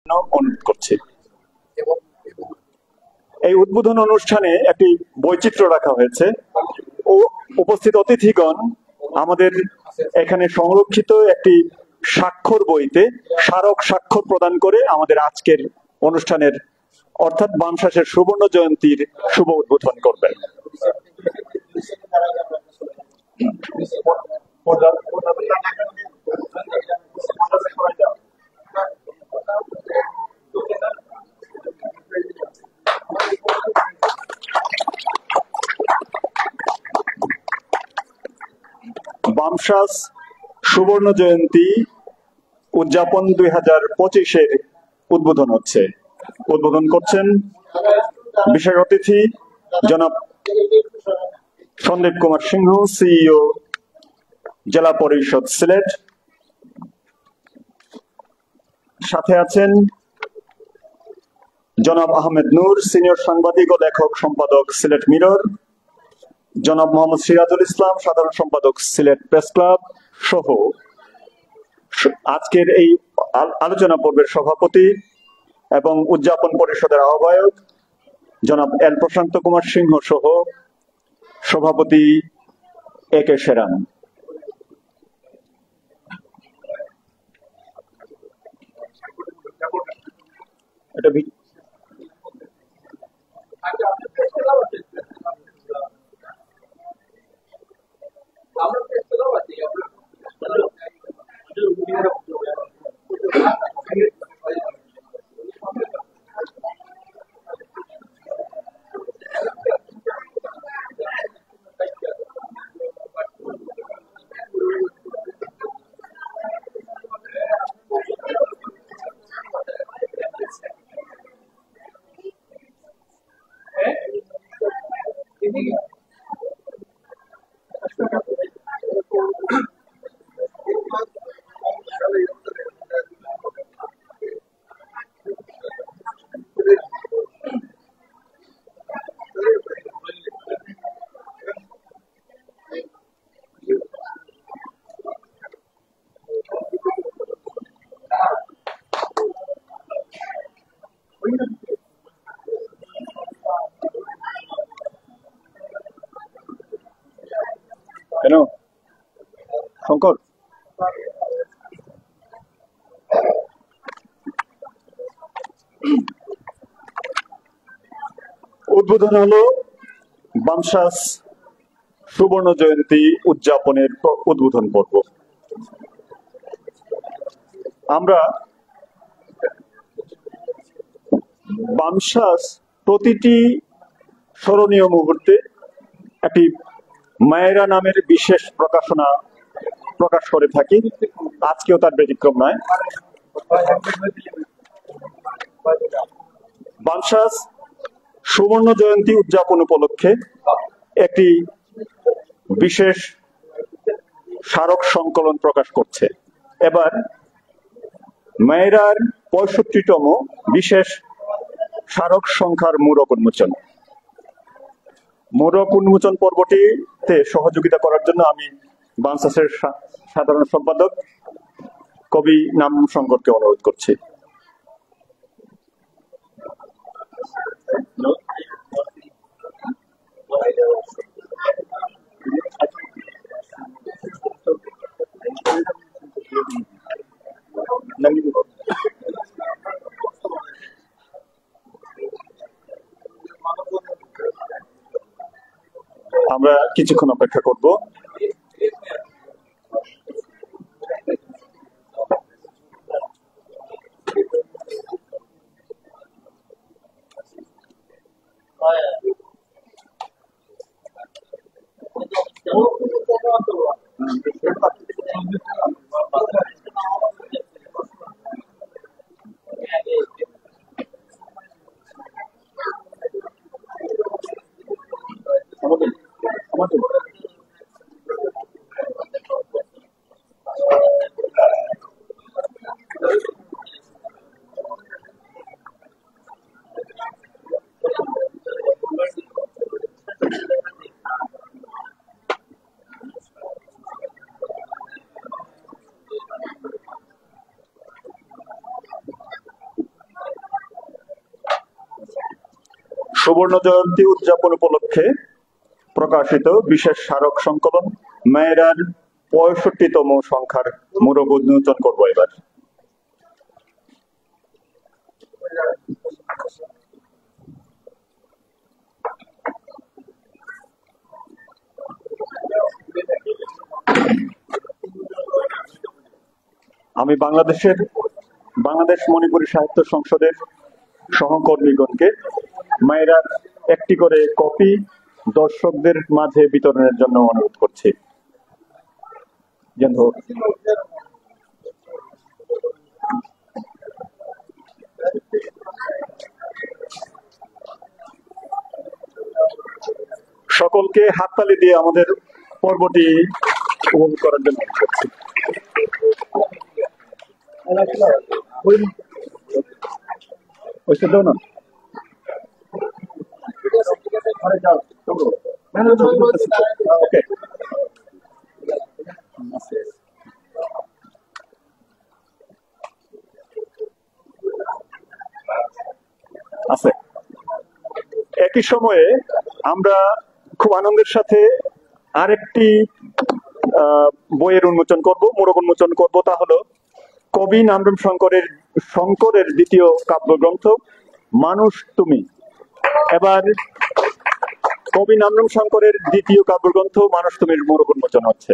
অনুরোধ করছি। এই উদ্বোধন অনুষ্ঠানে একটি বৈচিত্র্য রাখা হয়েছে ও উপস্থিত অতিথিগণ আমাদের এখানে সংরক্ষিত একটি স্বাক্ষর বইতে স্মারক স্বাক্ষর প্রদান করে আমাদের আজকের অনুষ্ঠানের অর্থাৎ বামশাসের সুবর্ণ জয়ন্তীর শুভ উদ্বোধন করবেন। বামশাস সুবর্ণ জয়ন্তী উদযাপন 2025-এর উদ্বোধন হচ্ছে। উদ্বোধন করছেন বিশেষ অতিথি জনাব সন্দীপ কুমার সিংহ, সিইও, জেলা পরিষদ সিলেট। সাথে আছেন জনাব আহমেদ নূর, সিনিয়র সাংবাদিক ও লেখক সম্পাদক, সিলেট মিরর, জনাব মোহাম্মদ সিরাজুল ইসলাম, সাধারণ সম্পাদক, সিলেট প্রেস ক্লাব সহ আজকের এই আলোচনা পর্বের সভাপতি এবং উদযাপন পরিষদের আহ্বায়ক জনাব এল প্রশান্ত কুমার সিংহ সহ সভাপতি এ কে সেরান। এটা কেন শঙ্কর উদ্বোধন হলো বামশাস সুবর্ণ জয়ন্তী উদযাপনের উদ্বোধন পর্ব। আমরা বামশাস প্রতিটি স্মরণীয় মুহূর্তে একটি মায়েরা নামের বিশেষ প্রকাশনা প্রকাশ করে থাকি। আজকেও তার ব্যতিক্রম নয়। বামশাস সুবর্ণ জয়ন্তী উদযাপন উপলক্ষে একটি বিশেষ স্মারক সংকলন প্রকাশ করছে। এবার মায়েরার 65তম বিশেষ স্মারক সংখ্যার মূরক উন্মোচন। মূরক উন্মোচন পর্বটিতে সহযোগিতা করার জন্য আমি বামশাসের সাধারণ সম্পাদক কবি নাম শঙ্করকে অনুরোধ করছি। আমরা কিছুক্ষণ অপেক্ষা করব। সুবর্ণ জয়ন্তী উদযাপন উপলক্ষে প্রকাশিত বিশেষ স্মারক সংকলন মেয়েরার 65তম সংখ্যার মোড়ক উন্মোচন করবো এবার। আমি বাংলাদেশ মণিপুরী সাহিত্য সংসদের সহকর্মীগণকে মায়েরার একটি করে কপি দর্শকদের মাঝে বিতরণের জন্য অনুরোধ করছি। সকলকে হাততালি দিয়ে আমাদের পর্বটি উপভোগ করার জন্য অনুরোধ করছি। আছে। একই সময়ে আমরা খুব আনন্দের সাথে আরেকটি বইয়ের উন্মোচন করব, মোড়ক উন্মোচন করব। তা হলো কবি নামরাম শঙ্করের দ্বিতীয় কাব্যগ্রন্থ মানুষ তুমি। এবার কবি নামরাম শঙ্করের দ্বিতীয় কাব্যগ্রন্থ মানুষ তুমির মোড়ক উন্মোচন হচ্ছে।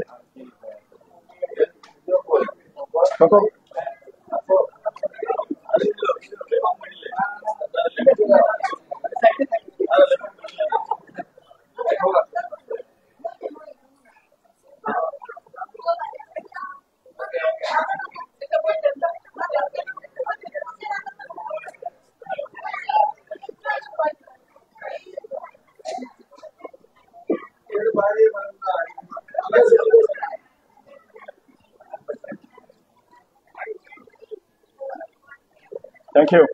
থ্যাংক ইউ,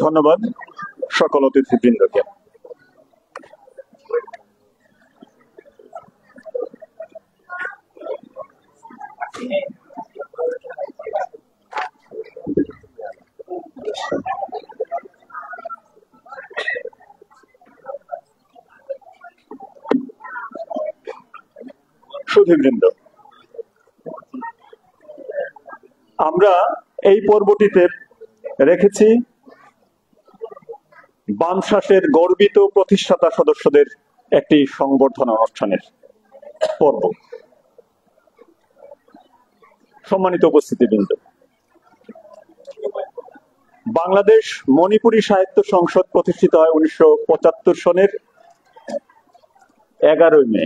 ধন্যবাদ সকল অতিথিবৃন্দকে। সুধীবৃন্দ, আমরা এই পর্বটিতে রেখেছি বামশ্বাসের গর্বিত প্রতিষ্ঠাতা সদস্যদের একটি সংবর্ধনা অনুষ্ঠানের পর্ব। সম্মানিত উপস্থিতিবৃন্দ, বাংলাদেশ মণিপুরী সাহিত্য সংসদ প্রতিষ্ঠিত হয় 1975 সনের 11 মে।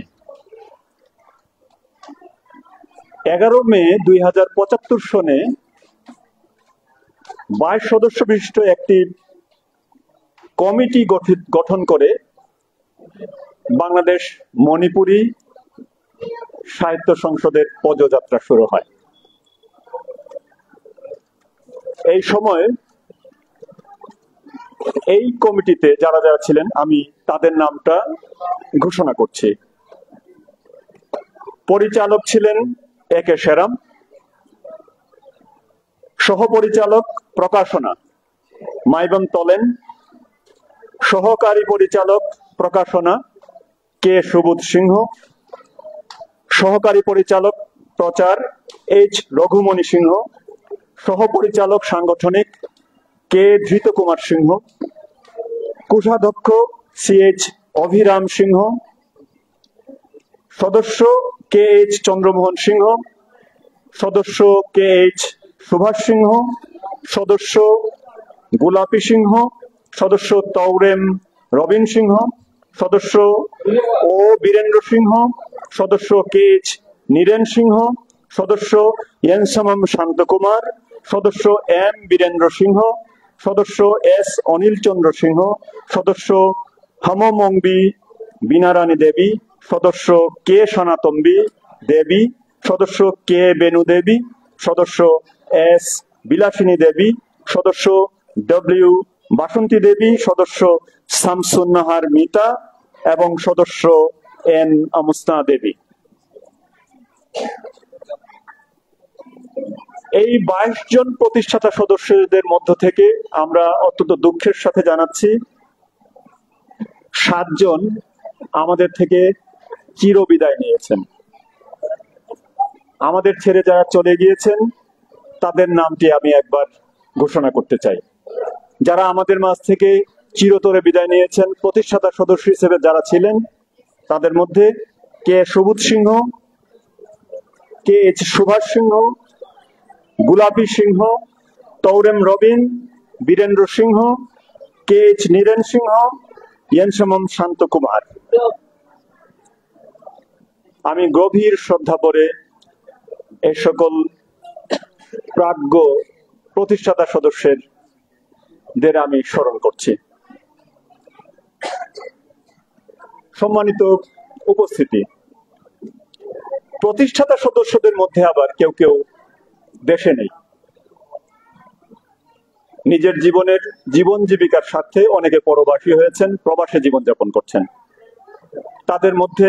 11 মে 2075 সনে 22 সদস্য বিশিষ্ট একটি কমিটি গঠন করে বাংলাদেশ মণিপুরী সাহিত্য সংসদের পদযাত্রা শুরু হয়। এই সময় এই কমিটিতে যারা যারা ছিলেন আমি তাদের নামটা ঘোষণা করছি। পরিচালক ছিলেন একে সেরাম, সহপরিচালক প্রকাশনা মাইবন তলেন, সহকারী পরিচালক প্রকাশনা কে সুবোধ সিংহ, সহকারী পরিচালক প্রচার এইচ রঘুমণি সিংহ, সহপরিচালক সাংগঠনিক কে ধৃত কুমার সিংহ, কোষাধ্যক্ষ সিএইচ অভিরাম সিংহ, সদস্য কে এইচ চন্দ্রমোহন সিংহ, সদস্য কে এইচ সুভাষ সিংহ, সদস্য গোলাপী সিংহ, সদস্য তৌরেম রবিন সিংহ, সদস্য ও বীরেন্দ্র সিংহ, সদস্য কে এইচ নীরেন সিংহ, সদস্য এনসমম শান্তকুমার, সদস্য এম বীরেন্দ্র সিংহ, সদস্য এস অনিল চন্দ্র সিংহ, সদস্য হামমঙ্গবী বীণারানী দেবী, সদস্য কে সনাতম্বী দেবী, সদস্য কে বেনু দেবী, সদস্য এস বিলাসিনী দেবী, সদস্য ডব্লিউ বাসন্তী দেবী, সদস্য শামসুন্নাহার মিতা এবং সদস্য এন আমস্তা দেবী। এই 22 জন প্রতিষ্ঠাতা সদস্যদের মধ্য থেকে আমরা অত্যন্ত দুঃখের সাথে জানাচ্ছি 7 জন আমাদের থেকে চিরবিদায় নিয়েছেন। আমাদের ছেড়ে যারা চলে গিয়েছেন তাদের নামটি আমি একবার ঘোষণা করতে চাই। যারা আমাদের মাঝ থেকে চিরতরে বিদায় নিয়েছেন প্রতিষ্ঠাতা সদস্য হিসেবে যারা ছিলেন তাদের মধ্যে কে সবুজ সিংহ, কে এইচ সুভাষ সিংহ, গুলাপী সিংহ, তৌরেম রবিন, বীরেন্দ্র সিংহ, কে এইচ নীরেন সিংহ, ইয়েনসমম শান্ত কুমার। আমি গভীর শ্রদ্ধা ভরে এই সকল প্রাজ্ঞ প্রতিষ্ঠাতা সদস্যদের আমি স্মরণ করছি। সম্মানিত উপস্থিতি, প্রতিষ্ঠাতা সদস্যদের মধ্যে আবার কেউ কেউ দেশে নেই। নিজের জীবন জীবিকার স্বার্থে অনেকে পরবাসী হয়েছেন, প্রবাসে জীবনযাপন করছেন। তাদের মধ্যে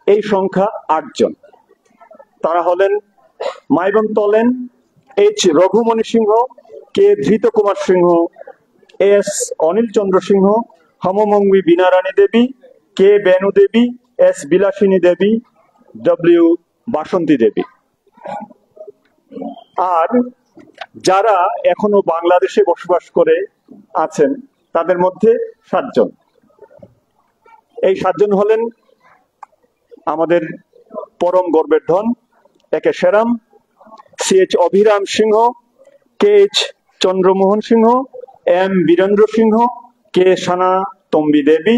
এই সংখ্যা 8 জন। তারা হলেন মাইবন তলেন, এইচ রঘুমণি সিংহ, কে ধৃত কুমার সিংহ, এস অনিল চন্দ্র সিংহ, হমমঙ্গী বীণারানী দেবী, কে বেনু দেবী, এস বিলাসিনী দেবী, ডব্লিউ বাসন্তী দেবী। আর যারা এখনো বাংলাদেশে বসবাস করে আছেন তাদের মধ্যে 7 জন। এই 7 জন হলেন আমাদের পরম গর্বের ধন একে সেরাম, সিএইচ অভিরাম সিংহ, কে এইচ চন্দ্রমোহন সিংহ, এম বীরেন্দ্র সিংহ, কে সানা তম্বি দেবী,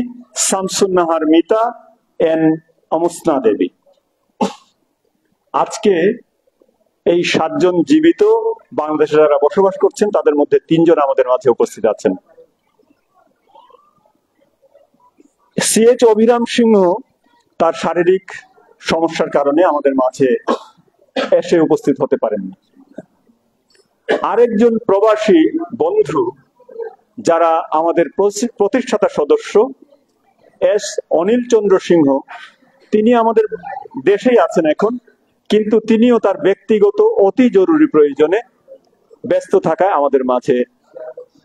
শামসুন্নাহার মিতা, এন অমুসনা দেবী। আজকে এই 7 জন জীবিত বাংলাদেশে যারা বসবাস করছেন তাদের মধ্যে 3 জন আমাদের মাঝে উপস্থিত আছেন। সিএইচ অভিরাম সিংহ তার শারীরিক সমস্যার কারণে আমাদের মাঝে এসে উপস্থিত হতে পারেননি। আরেকজন প্রবাসী বন্ধু যারা আমাদের প্রতিষ্ঠাতা সদস্য এস অনিল চন্দ্র সিংহ, তিনি আমাদের দেশেই আছেন এখন, কিন্তু তিনিও তার ব্যক্তিগত অতি জরুরি প্রয়োজনে ব্যস্ত থাকায় আমাদের মাঝে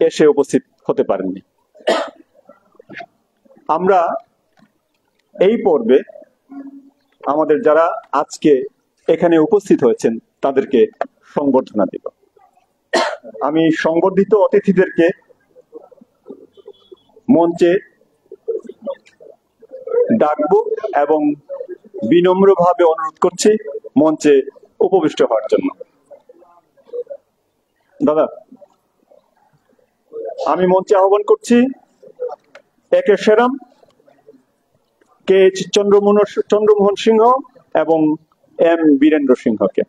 এসে উপস্থিত হতে পারেননি। আমরা এই পর্বে আমাদের যারা আজকে এখানে উপস্থিত হয়েছেন তাদেরকে সংবর্ধনা দেব। আমি সংবর্ধিত অতিথিদেরকে মঞ্চে ডাকবো এবং বিনম্রভাবে অনুরোধ করছি মঞ্চে উপবিষ্ট হওয়ার জন্য। দাদা, আমি মঞ্চে আহ্বান করছি একে সেরাম, কে এইচ চন্দ্রমোহন সিংহ এবং এম বীরেন্দ্র সিংহকে।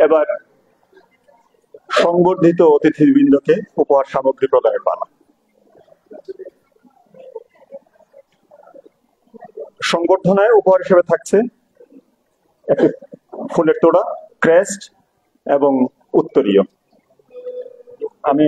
এবার সংবর্ধিত অতিথিবৃন্দকে উপহার সামগ্রী প্রদানের পালা। সংবর্ধনায় উপহার হিসেবে থাকছে একটি ফুলের তোড়া, ক্রেস্ট এবং উত্তরীয়। আমি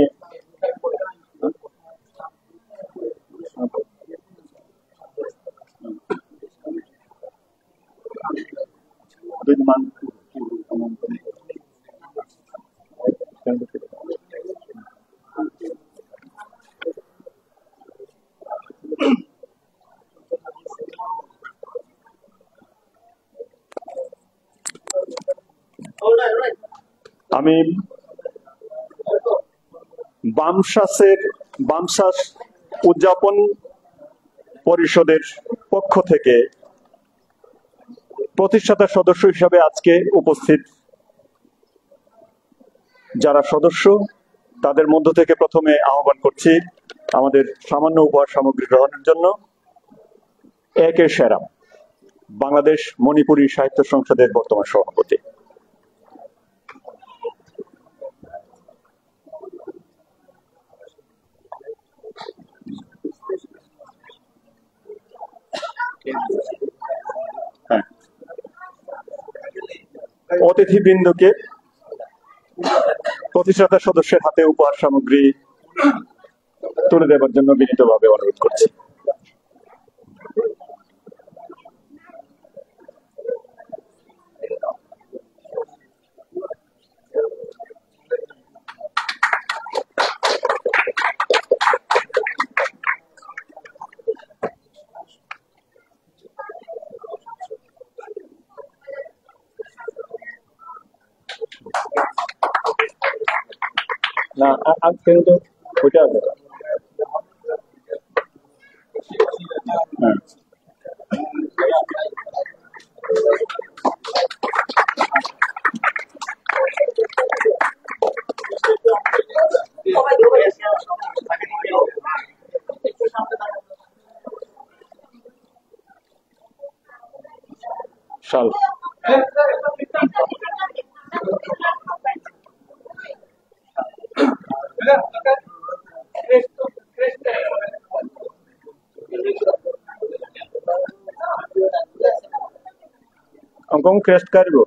আমি বামশ্বাস উদযাপন পরিষদের পক্ষ থেকে প্রতিষ্ঠাতা সদস্য হিসাবে আজকে উপস্থিত যারা সদস্য তাদের মধ্য থেকে প্রথমে আহ্বান করছি আমাদের সামান্য উপহার সামগ্রী গ্রহণের জন্য একে সেরা, বাংলাদেশ মণিপুরী সাহিত্য সংসদের বর্তমান সভাপতি। অতিথিবৃন্দকে প্রতিষ্ঠাতা সদস্যের হাতে উপহার সামগ্রী তুলে দেওয়ার জন্য বিনীতভাবে অনুরোধ করছি। না আজকে তো ওইটা আছে। শাল Hong Kong crest cargo.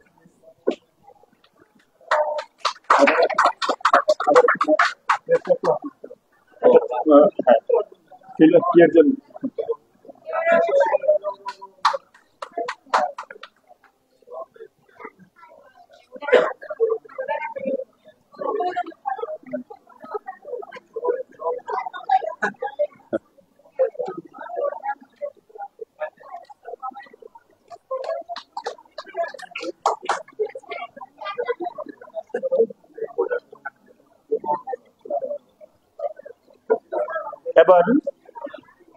এবার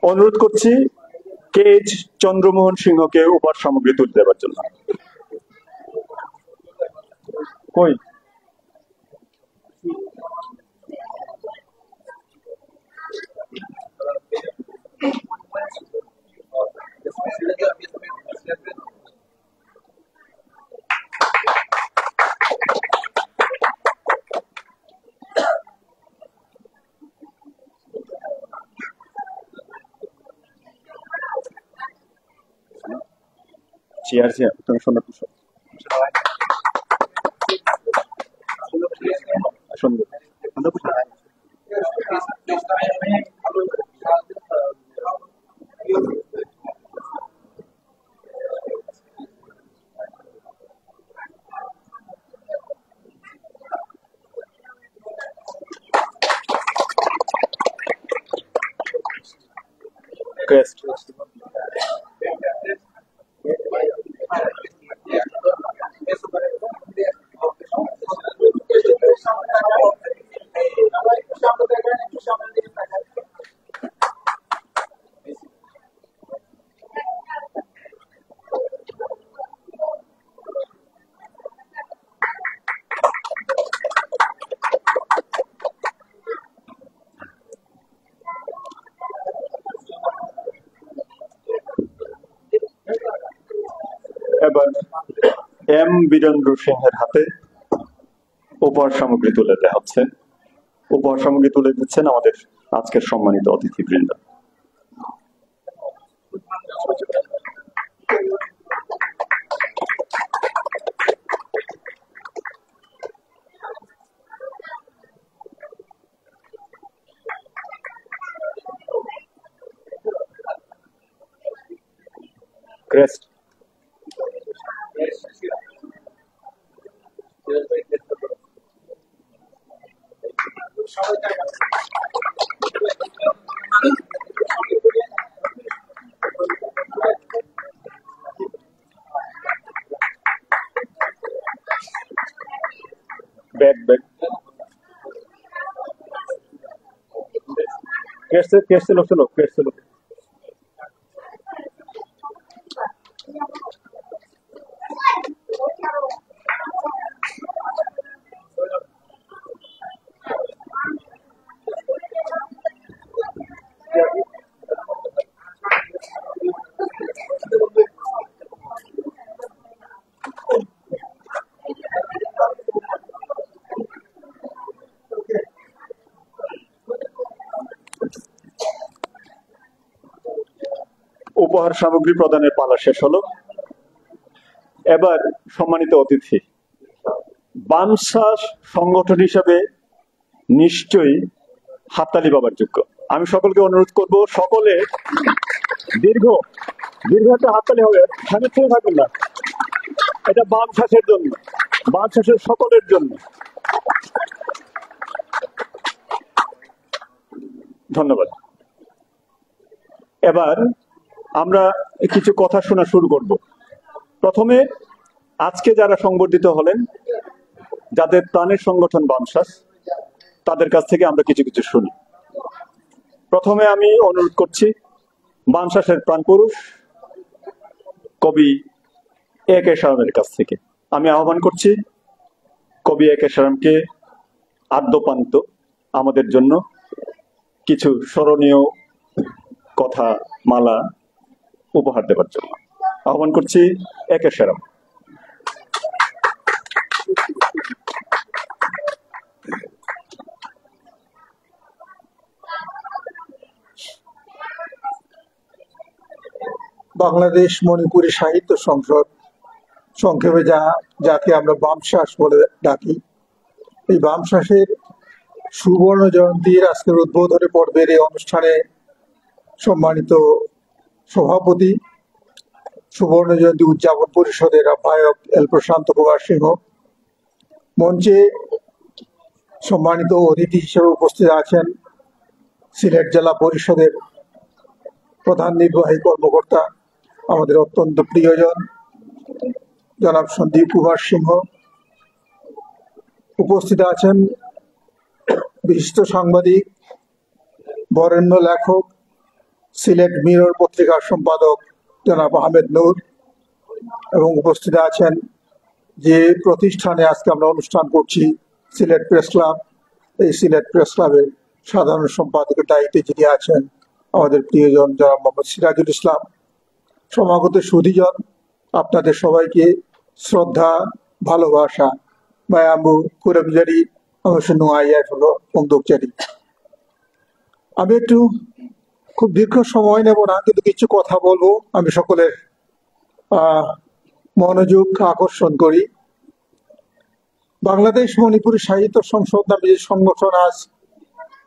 অনুরোধ করছি কেজ চন্দ্রমোহন সিংহকে উপহার সামগ্রী তুলে দেওয়ার জন্য। কই চেয়ার তুমি শোনো ক্রেস্ট এবার এম বীরেন্দ্র সিংহের হাতে উপহার সামগ্রী তুলে দেওয়া হচ্ছে। উপহার সামগ্রী তুলে দিচ্ছেন আমাদের আজকের সম্মানিত অতিথিবৃন্দ। ক্রেস্ট ব্যাগ ব্যাগ कैसे लोग चलो कैसे लोग উপহার সামগ্রী প্রদানের পালা শেষ হলো। এবার সম্মানিত অতিথি, বামসাস সংগঠন হিসেবে নিশ্চয়ই হাততালি পাবার যোগ্য। আমি সকলকে অনুরোধ করব, সকলে দীর্ঘ দীর্ঘ একটা হাততালি হবে, সামনে থেকে থাকবেন না। এটা বামসাসের জন্য, বামসাসের সকলের জন্য। ধন্যবাদ। এবার আমরা কিছু কথা শোনা শুরু করব। প্রথমে আজকে যারা সংবর্ধিত হলেন, যাদের প্রাণের সংগঠন বামসাস, তাদের কাছ থেকে আমরা কিছু কিছু শুনি। প্রথমে আমি অনুরোধ করছি বামসাসের প্রাণপুরুষ কবি এ কে সারামের কাছ থেকে। আমি আহ্বান করছি কবি এ কে সারামকে আদ্যপান্ত আমাদের জন্য কিছু স্মরণীয় কথা মালা উপহার দেবার জন্য আহ্বান করছি এ কে সারাম। বাংলাদেশ মণিপুরী সাহিত্য সংসদ, সংক্ষেপে যাকে আমরা বামসাস বলে ডাকি, এই বামসাসের সুবর্ণ জয়ন্তীর আজকের উদ্বোধনী পর্বের এই অনুষ্ঠানে সম্মানিত সভাপতি, সুবর্ণ জয়ন্তী উদযাপন পরিষদের আহ্বায়ক এল প্রশান্ত কুমার সিংহ, মঞ্চে সম্মানিত অতিথি হিসেবে উপস্থিত আছেন সিলেট জেলা পরিষদের প্রধান নির্বাহী কর্মকর্তা, আমাদের অত্যন্ত প্রিয়জন জনাব সন্দীপ কুমার সিংহ, উপস্থিত আছেন বিশিষ্ট সাংবাদিক, বরেণ্য লেখক, সিলেট মিরর পত্রিকার সম্পাদক জনাব আহমেদ নূর, এবং উপস্থিত আছেন যে প্রতিষ্ঠানে আজকে আমরা অনুষ্ঠান করছি, সিলেট প্রেস ক্লাব। এই সিলেট প্রেস ক্লাবের সাধারণ সম্পাদকের দায়িত্বে যিনি আছেন আমাদের প্রিয়জন জনাব মোহাম্মদ সিরাজুল ইসলাম। সমাগত সুধীজন, আপনাদের সবাইকে শ্রদ্ধা, ভালোবাসা, মায়াম্বু কুরমজারি অবশ্য নোয়াইয়ার হলো বন্দুকচারী। আমি একটু খুব দীর্ঘ সময় নেব না, কিন্তু কিছু কথা বলবো। আমি সকলের মনোযোগ আকর্ষণ করি। বাংলাদেশ মণিপুরী সাহিত্য সংসদ নামে যে সংগঠন আজ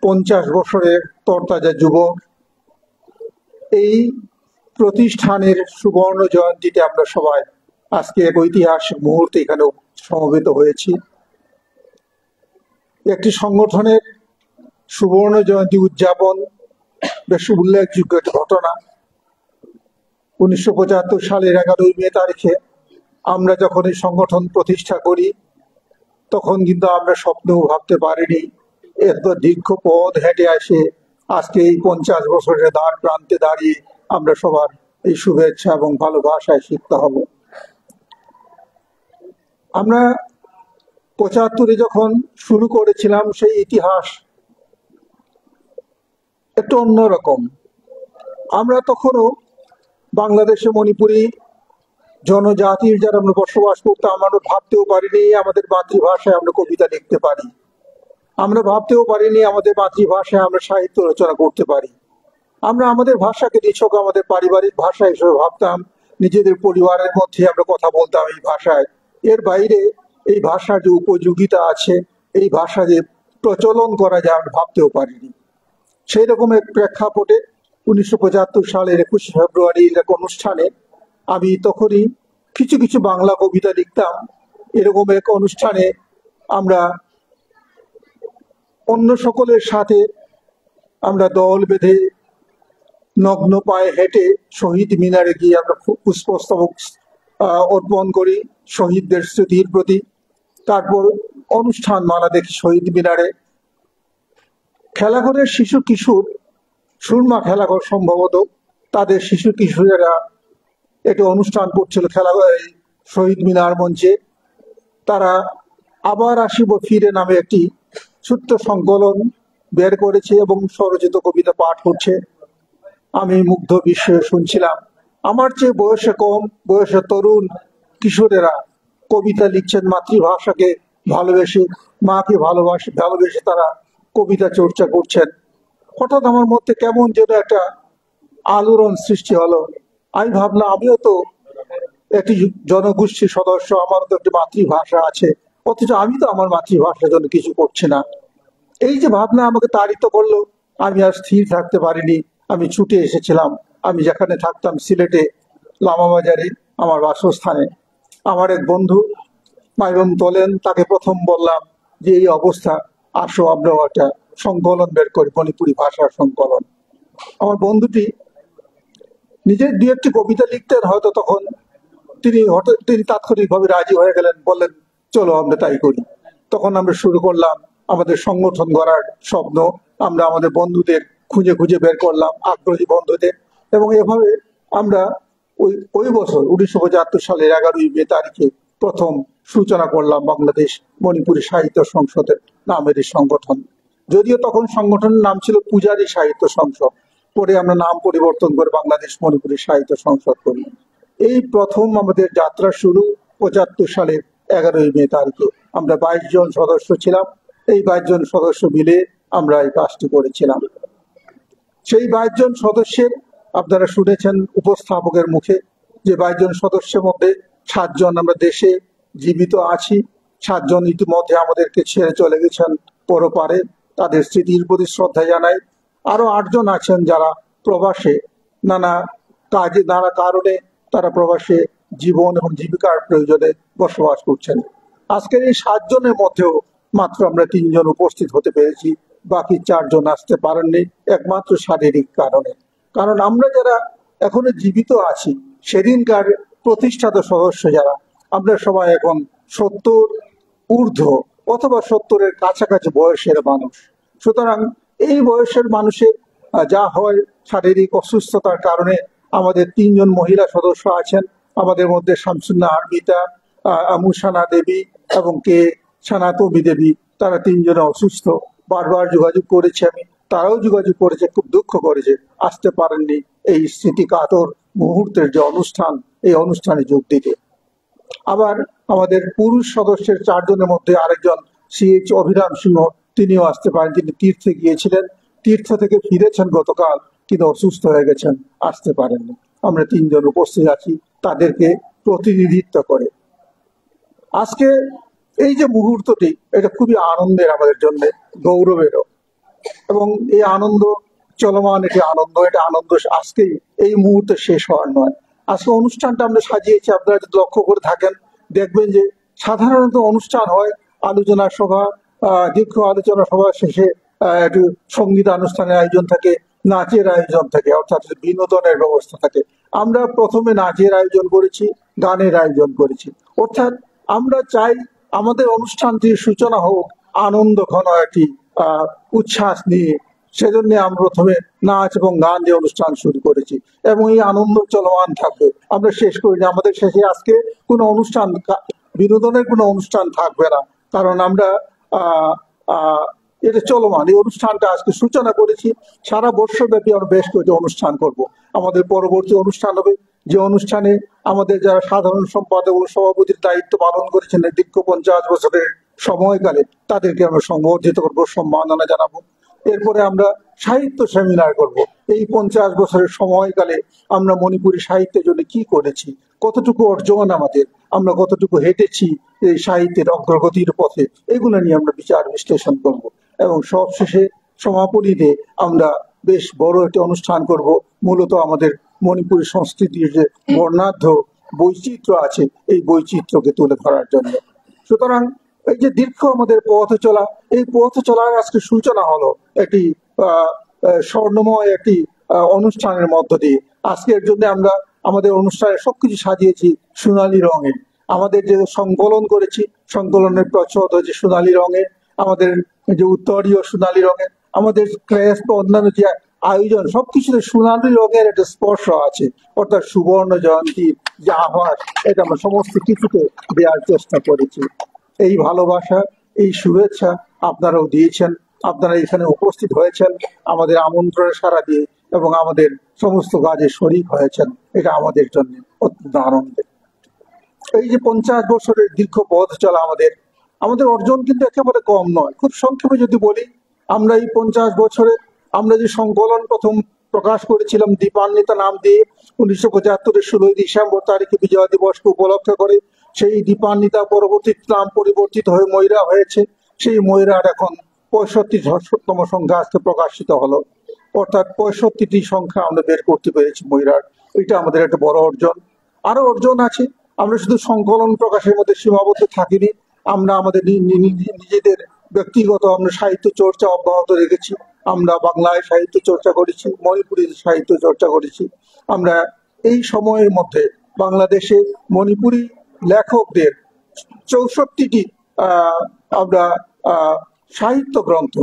50 বছরের তরতাজা যুবক, এই প্রতিষ্ঠানের সুবর্ণ জয়ন্তীতে আমরা সবাই আজকে এক ঐতিহাসিক মুহূর্তে এখানে সমবেত হয়েছি। একটি সংগঠনের সুবর্ণ জয়ন্তী উদযাপন বেশ উল্লেখযোগ্য একটি ঘটনা। 1975 সালের 11 মে তারিখে আমরা যখন এই সংগঠন প্রতিষ্ঠা করি, তখন কিন্তু আমরা স্বপ্নেও ভাবতে পারিনি এত দীর্ঘ পথ হেঁটে আসে আজকে এই 50 বছরের দ্বার প্রান্তে দাঁড়িয়ে আমরা সবার এই শুভেচ্ছা এবং ভালোবাসায় শিখতে হব। আমরা 75-এ যখন শুরু করেছিলাম, সেই ইতিহাস একটু অন্যরকম। আমরা তখনও বাংলাদেশে মণিপুরী জনজাতির যারা আমরা বসবাস করতাম, আমরা ভাবতেও পারিনি আমাদের মাতৃভাষায় আমরা কবিতা লিখতে পারি, আমরা ভাবতেও পারিনি আমাদের মাতৃভাষায় আমরা সাহিত্য রচনা করতে পারি। আমরা আমাদের ভাষাকে নিছক আমাদের পারিবারিক ভাষা হিসেবে ভাবতাম, নিজেদের পরিবারের মধ্যে আমরা কথা বলতাম এই ভাষায়। এর বাইরে এই ভাষার যে উপযোগিতা আছে, এই ভাষা যে প্রচলন করা যায়, আমরা ভাবতেও পারিনি। সেই রকম এক প্রেক্ষাপটে 1975 সালের 21 ফেব্রুয়ারির এক অনুষ্ঠানে আমি তখনই কিছু কিছু বাংলা কবিতা লিখতাম। এরকম এক অনুষ্ঠানে আমরা অন্য সকলের সাথে আমরা দল বেঁধে নগ্ন পায়ে হেঁটে শহীদ মিনারে গিয়ে আমরা পুষ্পস্তবক অর্পণ করি শহীদদের স্মৃতির প্রতি। তারপর অনুষ্ঠান মালা দেখি শহীদ মিনারে। খেলাঘরের শিশু কিশোর, সুরমা খেলাঘর সম্ভবত, তাদের শিশু কিশোরেরা একটি অনুষ্ঠান করছিল এই শহীদ মিনার মঞ্চে। তারা আবার আসিব ফিরে নামে একটি ছোট্ট সংকলন বের করেছে এবং স্বরচিত কবিতা পাঠ করছে। আমি মুগ্ধ বিস্ময়ে শুনছিলাম। আমার চেয়ে বয়সে কম, বয়সে তরুণ কিশোরেরা কবিতা লিখছেন, মাতৃভাষাকে ভালোবেসে, মাকে ভালোবেসে তারা কবিতা চর্চা করছেন। হঠাৎ আমার মধ্যে কেমন যেন একটা আলোড়ন সৃষ্টি হলো। আমি ভাবলাম আমিও তো একটি জনগোষ্ঠীর সদস্য, আমারও তো একটি মাতৃভাষা আছে, অথচ আমি তো আমার মাতৃভাষার জন্য কিছু করছি না। এই যে ভাবনা আমাকে তাড়িত করলো, আমি আর স্থির থাকতে পারিনি। আমি ছুটে এসেছিলাম। আমি যেখানে থাকতাম সিলেটে লামাবাজারে, আমার বাসস্থানে, আমার এক বন্ধু মাইরম তোলেন, তাকে প্রথম বললাম যে এই অবস্থা, আসো আমরা একটা সংকলন বের করি, মণিপুরি ভাষার সংকলন। আমার বন্ধুটি নিজের দু একটি কবিতা লিখতেন হয়তো, তখন তিনি তাৎক্ষণিকভাবে রাজি হয়ে গেলেন, বললেন চলো আমরা তাই করি। তখন আমরা শুরু করলাম আমাদের সংগঠন গড়ার স্বপ্ন। আমরা আমাদের বন্ধুদের খুঁজে খুঁজে বের করলাম, আগ্রহী বন্ধুদের, এবং এভাবে আমরা ওই বছর 1975 সালের 11ই মে তারিখে প্রথম সূচনা করলাম বাংলাদেশ মণিপুরী সাহিত্য সংসদের নামের এই সংগঠন। যদিও তখন সংগঠনের নাম ছিল পূজারী সাহিত্য সংসদ, পরে আমরা নাম পরিবর্তন করে বাংলাদেশ মণিপুরী সাহিত্য সংসদ করি। এই প্রথম আমাদের যাত্রা শুরু 75 সালের 11ই মে তারিখে। আমরা 22 জন সদস্য ছিলাম। এই 22 জন সদস্য মিলে আমরা এই কাজটি করেছিলাম। সেই 22 জন সদস্যের আপনারা শুনেছেন উপস্থাপকের মুখে যে 22 জন সদস্যের মধ্যে 7 জন আমরা দেশে জীবিত আছি, 7 জন ইতিমধ্যে আমাদেরকে ছেড়ে চলে গেছেন পরপারে, তাদের স্মৃতির প্রতি শ্রদ্ধা জানাই। আরো 8 জন আছেন যারা প্রবাসে, নানা কাজে, নানা কারণে তারা প্রবাসে জীবন এবং জীবিকার প্রয়োজনে বসবাস করছেন। আজকের এই 7 জনের মধ্যেও মাত্র আমরা 3 জন উপস্থিত হতে পেরেছি, বাকি 4 জন আসতে পারেননি একমাত্র শারীরিক কারণে। কারণ আমরা যারা এখনো জীবিত আছি, সেদিনকার প্রতিষ্ঠাতা সদস্য যারা, আমরা সবাই এখন 70 ঊর্ধ্ব অথবা 70-এর কাছাকাছি বয়সের মানুষ। সুতরাং এই বয়সের মানুষের যা হয়, শারীরিক অসুস্থতার কারণে আমাদের 3 জন মহিলা সদস্য আছেন আমাদের মধ্যে, শামসুন্নাহার মিতা, মুসানা দেবী এবং কে সানাতবী দেবী। তারা 3 জনে অসুস্থ, বারবার যোগাযোগ করেছে আমি, তারাও যোগাযোগ করেছে, খুব দুঃখ করেছে, আসতে পারেননি এই স্মৃতি কাতর মুহূর্তের যে অনুষ্ঠান, এই অনুষ্ঠানে যোগ দিতে। আবার আমাদের পুরুষ সদস্যের 4 জনের মধ্যে আরেকজন CH অভিরাম সিংহ, তিনিও আসতে পারেন, তিনি তীর্থে গিয়েছিলেন, তীর্থ থেকে ফিরেছেন গতকাল, কিন্তু অসুস্থ হয়ে গেছেন, আসতে পারেননি। আমরা 3 জন উপস্থিত আছি তাদেরকে প্রতিনিধিত্ব করে। আজকে এই যে মুহূর্তটি, এটা খুবই আনন্দের আমাদের জন্য, গৌরবেরও, এবং এই আনন্দ চলমান, এটা আনন্দ আজকেই এই মুহূর্তে শেষ হওয়ার নয়। আজকে অনুষ্ঠানটা আমরা সাজিয়েছি, আপনারা যদি লক্ষ্য করে থাকেন দেখবেন যে সাধারণত অনুষ্ঠান হয় আলোচনা সভা, দীর্ঘ আলোচনা সভা শেষে একটু সঙ্গীতানুষ্ঠানের আয়োজন থাকে, নাচের আয়োজন থাকে, অর্থাৎ বিনোদনের ব্যবস্থা থাকে। আমরা প্রথমে নাচের আয়োজন করেছি, গানের আয়োজন করেছি, অর্থাৎ আমরা চাই আমাদের অনুষ্ঠানটির সূচনা হোক আনন্দ ঘন একটি উচ্ছ্বাস নিয়ে। সেজন্য আমরা প্রথমে নাচ এবং গান দিয়ে অনুষ্ঠান শুরু করেছি, এবং এই আনন্দ চলমান থাকবে। আমরা শেষ করিনি, আমাদের শেষে আজকে কোনো অনুষ্ঠান, বিনোদনের কোনো অনুষ্ঠান থাকবে না, কারণ আমরা এটা চলমান, এই অনুষ্ঠানটা আজকে সূচনা করেছি। সারা বর্ষব্যাপী আমরা বেশ কয়েকটি অনুষ্ঠান করব। আমাদের পরবর্তী অনুষ্ঠান হবে, যে অনুষ্ঠানে আমাদের যারা সাধারণ সম্পাদক ও সভাপতির দায়িত্ব পালন করেছেন দীর্ঘ 50 বছরের সময়কালে, তাদেরকে আমরা সংবর্ধিত করবো, সম্মাননা জানাবো। এরপরে আমরা সাহিত্য সেমিনার করব। এই 50 বছরের সময়কালে আমরা মণিপুরী সাহিত্যের জন্য কি করেছি, কতটুকু অর্জন আমাদের, আমরা কতটুকু হেঁটেছি এই সাহিত্যের অগ্রগতির পথে, এগুলো নিয়ে আমরা বিচার বিশ্লেষণ করব। এবং সবশেষে সমাপনীতে আমরা বেশ বড় একটি অনুষ্ঠান করব, মূলত আমাদের মণিপুরী সংস্কৃতির যে বর্ণাঢ্য বৈচিত্র্য আছে, এই বৈচিত্র্যকে তুলে ধরার জন্য। সুতরাং এই যে দীর্ঘ আমাদের পথ চলা, এই পথ চলার আজকে সূচনা হলো একটি স্বর্ণময় একটি অনুষ্ঠানের মধ্য দিয়ে। আজকের জন্য আমরা আমাদের অনুষ্ঠানে সবকিছু সাজিয়েছি সোনালী রঙে। আমাদের যে সংকলন করেছি, সংকলনের প্রচ্ছদ হয়েছে সোনালী রঙে, আমাদের যে উত্তরীয় সোনালী রঙে, আমাদের ক্রেস্ট বা অন্যান্য যে আয়োজন সবকিছুতে সোনালী রঙের একটা স্পর্শ আছে, অর্থাৎ সুবর্ণ জয়ন্তীর যে আভাস, এটা আমরা সমস্ত কিছুতে দেওয়ার চেষ্টা করেছি। এই ভালোবাসা, এই শুভেচ্ছা আপনারাও দিয়েছেন, আপনারা এখানে উপস্থিত হয়েছেন আমাদের আমন্ত্রণে সাড়া দিয়ে এবং আমাদের সমস্ত কাজে শরিক হয়েছেন, এটা আমাদের জন্য অত্যন্ত আনন্দের। এই যে 50 বছরের দীর্ঘ পথ চলা আমাদের আমাদের অর্জন কিন্তু একেবারে কম নয়। খুব সংক্ষেপে যদি বলি, আমরা এই 50 বছরে আমরা যে সংকলন প্রথম প্রকাশ করেছিলাম দীপান্বিতা নাম দিয়ে 1975-এর 16 ডিসেম্বর তারিখে বিজয় দিবসকে উপলক্ষ করে, সেই দীপান্বিতা পরবর্তী নাম পরিবর্তিত হয়ে ময়রা হয়েছে। সেই ময়রার এখন 65তম সংখ্যা আজকে প্রকাশিত হলো, অর্থাৎ 65টি সংখ্যা আমরা বের করতে পেরেছি ময়রার। এটা আমাদের একটা বড় অর্জন। আরো অর্জন আছে, আমরা শুধু সংকলন প্রকাশের মধ্যে সীমাবদ্ধ থাকিনি, আমরা আমাদের নিজেদের ব্যক্তিগত আমরা সাহিত্য চর্চা অব্যাহত রেখেছি। আমরা বাংলায় সাহিত্য চর্চা করেছি, মণিপুরি সাহিত্য চর্চা করেছি। আমরা এই সময়ের মধ্যে বাংলাদেশে মণিপুরি লেখকদের 64টি আমরা সাহিত্য গ্রন্থ,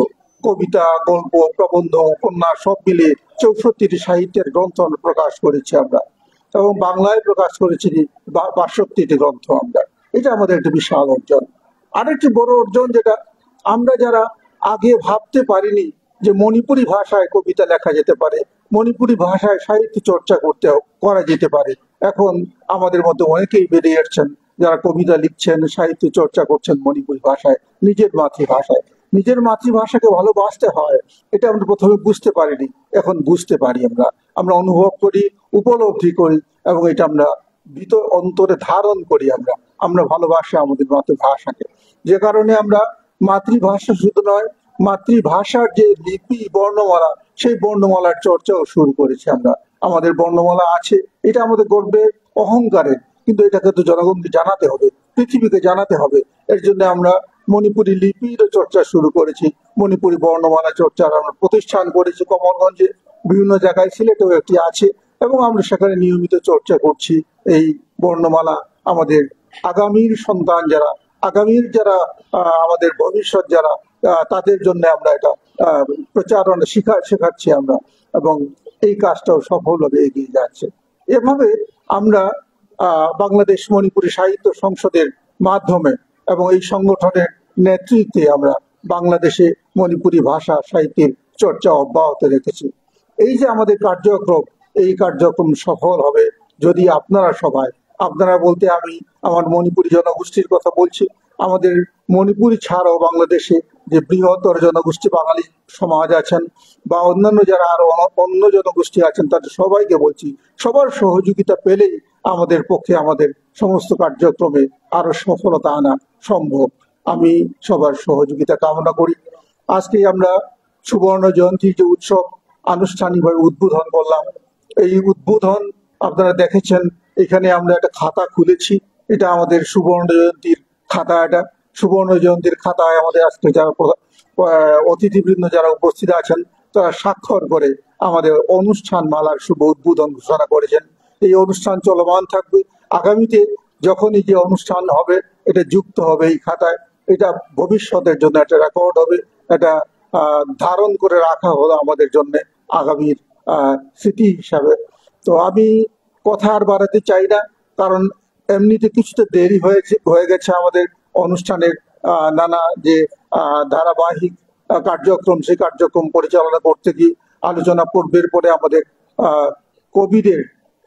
কবিতা, গল্প, প্রবন্ধ, উপন্যাস সব মিলিয়ে 64টি সাহিত্যের গ্রন্থ আমরা প্রকাশ করেছি আমরা, এবং বাংলায় প্রকাশ করেছি 62টি গ্রন্থ আমরা। এটা আমাদের একটা বিশাল অর্জন। আরেকটি বড় অর্জন, যেটা আমরা যারা আগে ভাবতে পারিনি যে মণিপুরি ভাষায় কবিতা লেখা যেতে পারে, মণিপুরি ভাষায় সাহিত্য চর্চা করা যেতে পারে, এখন আমাদের মধ্যে অনেকেই বেরিয়ে আসছেন যারা কবিতা লিখছেন, সাহিত্য চর্চা করছেন মণিপুরি ভাষায়, নিজের মাতৃভাষায়। নিজের মাতৃভাষাকে ভালোবাসতে হয়, এটা আমরা প্রথমে বুঝতে পারিনি, এখন বুঝতে পারি। আমরা অনুভব করি, উপলব্ধি করি, এবং এটা আমরা ভিতর অন্তরে ধারণ করি। আমরা ভালোবাসি আমাদের মাতৃভাষাকে, যে কারণে আমরা মাতৃভাষা শুধু নয়, মাতৃভাষার যে লিপি, বর্ণমালা, সেই বর্ণমালার চর্চাও শুরু করেছি আমরা। আমাদের বর্ণমালা আছে, এটা আমাদের গর্বের, অহংকারের, কিন্তু এটাকে তো জনগণকে জানাতে হবে, পৃথিবীকে জানাতে হবে। এর জন্য আমরা মণিপুরি লিপির চর্চা শুরু করেছি, মণিপুরি বর্ণমালা চর্চার আমরা প্রতিষ্ঠান করেছি কমলগঞ্জে, বিভিন্ন জায়গায়, সিলেটেও একটি আছে, এবং আমরা সেখানে নিয়মিত চর্চা করছি এই বর্ণমালা। আমাদের আগামীর সন্তান যারা, আগামীর যারা আমাদের ভবিষ্যৎ যারা, তাদের জন্য আমরা এটা প্রচারণা শেখাচ্ছি আমরা, এবং এই কাজটাও সফলভাবে এগিয়ে যাচ্ছে। এভাবে আমরা বাংলাদেশ মণিপুরি সাহিত্য সংসদের মাধ্যমে এবং এই সংগঠনের নেতৃত্বে আমরা বাংলাদেশে মণিপুরি ভাষা সাহিত্যের চর্চা অব্যাহত রেখেছি। এই যে আমাদের কার্যক্রম, এই কার্যক্রম সফল হবে যদি আপনারা সবাই, আপনারা বলতে আমি আমার মণিপুরি জনগোষ্ঠীর কথা বলছি। আমাদের মণিপুরি ছাড়াও বাংলাদেশে যে বৃহত্তর জনগোষ্ঠী বাঙালি সমাজ আছেন, বা অন্যান্য যারা আরো অন্য জনগোষ্ঠী আছেন, তাদের সবাইকে বলছি, সবার সহযোগিতা পেলেই আমাদের পক্ষে আমাদের সমস্ত কার্যক্রমে আরো সফলতা আনা সম্ভব। আমি সবার সহযোগিতা কামনা করি। আজকে আমরা সুবর্ণ জয়ন্তীর যে উৎসব আনুষ্ঠানিকভাবে উদ্বোধন করলাম। এই উদ্বোধন আপনারা দেখেছেন, এখানে আমরা একটা খাতা খুলেছি, এটা আমাদের সুবর্ণ জয়ন্তীর খাতা। এটা সুবর্ণ জয়ন্তীর খাতায় আমাদের আজকে যারা অতিথিবৃন্দ যারা উপস্থিত আছেন, তারা স্বাক্ষর করে আমাদের অনুষ্ঠান মালার শুভ উদ্বোধন ঘোষণা করেছেন। এই অনুষ্ঠান চলমান থাকবে, আগামীতে যখনই যে অনুষ্ঠান হবে এটা যুক্ত হবে এই খাতায়। এটা ভবিষ্যতের জন্য একটা রেকর্ড হবে, এটা ধারণ করে রাখা হলো আমাদের জন্য আগামীর স্মৃতি হিসাবে। তো আমি কথা আর বাড়াতে চাই না, কারণ এমনিতে কিছুটা দেরি হয়ে গেছে আমাদের অনুষ্ঠানের নানা যে ধারাবাহিক কার্যক্রম, সেই কার্যক্রম পরিচালনা করতে গিয়ে আলোচনা পর্বের পরে আমাদের কবিদের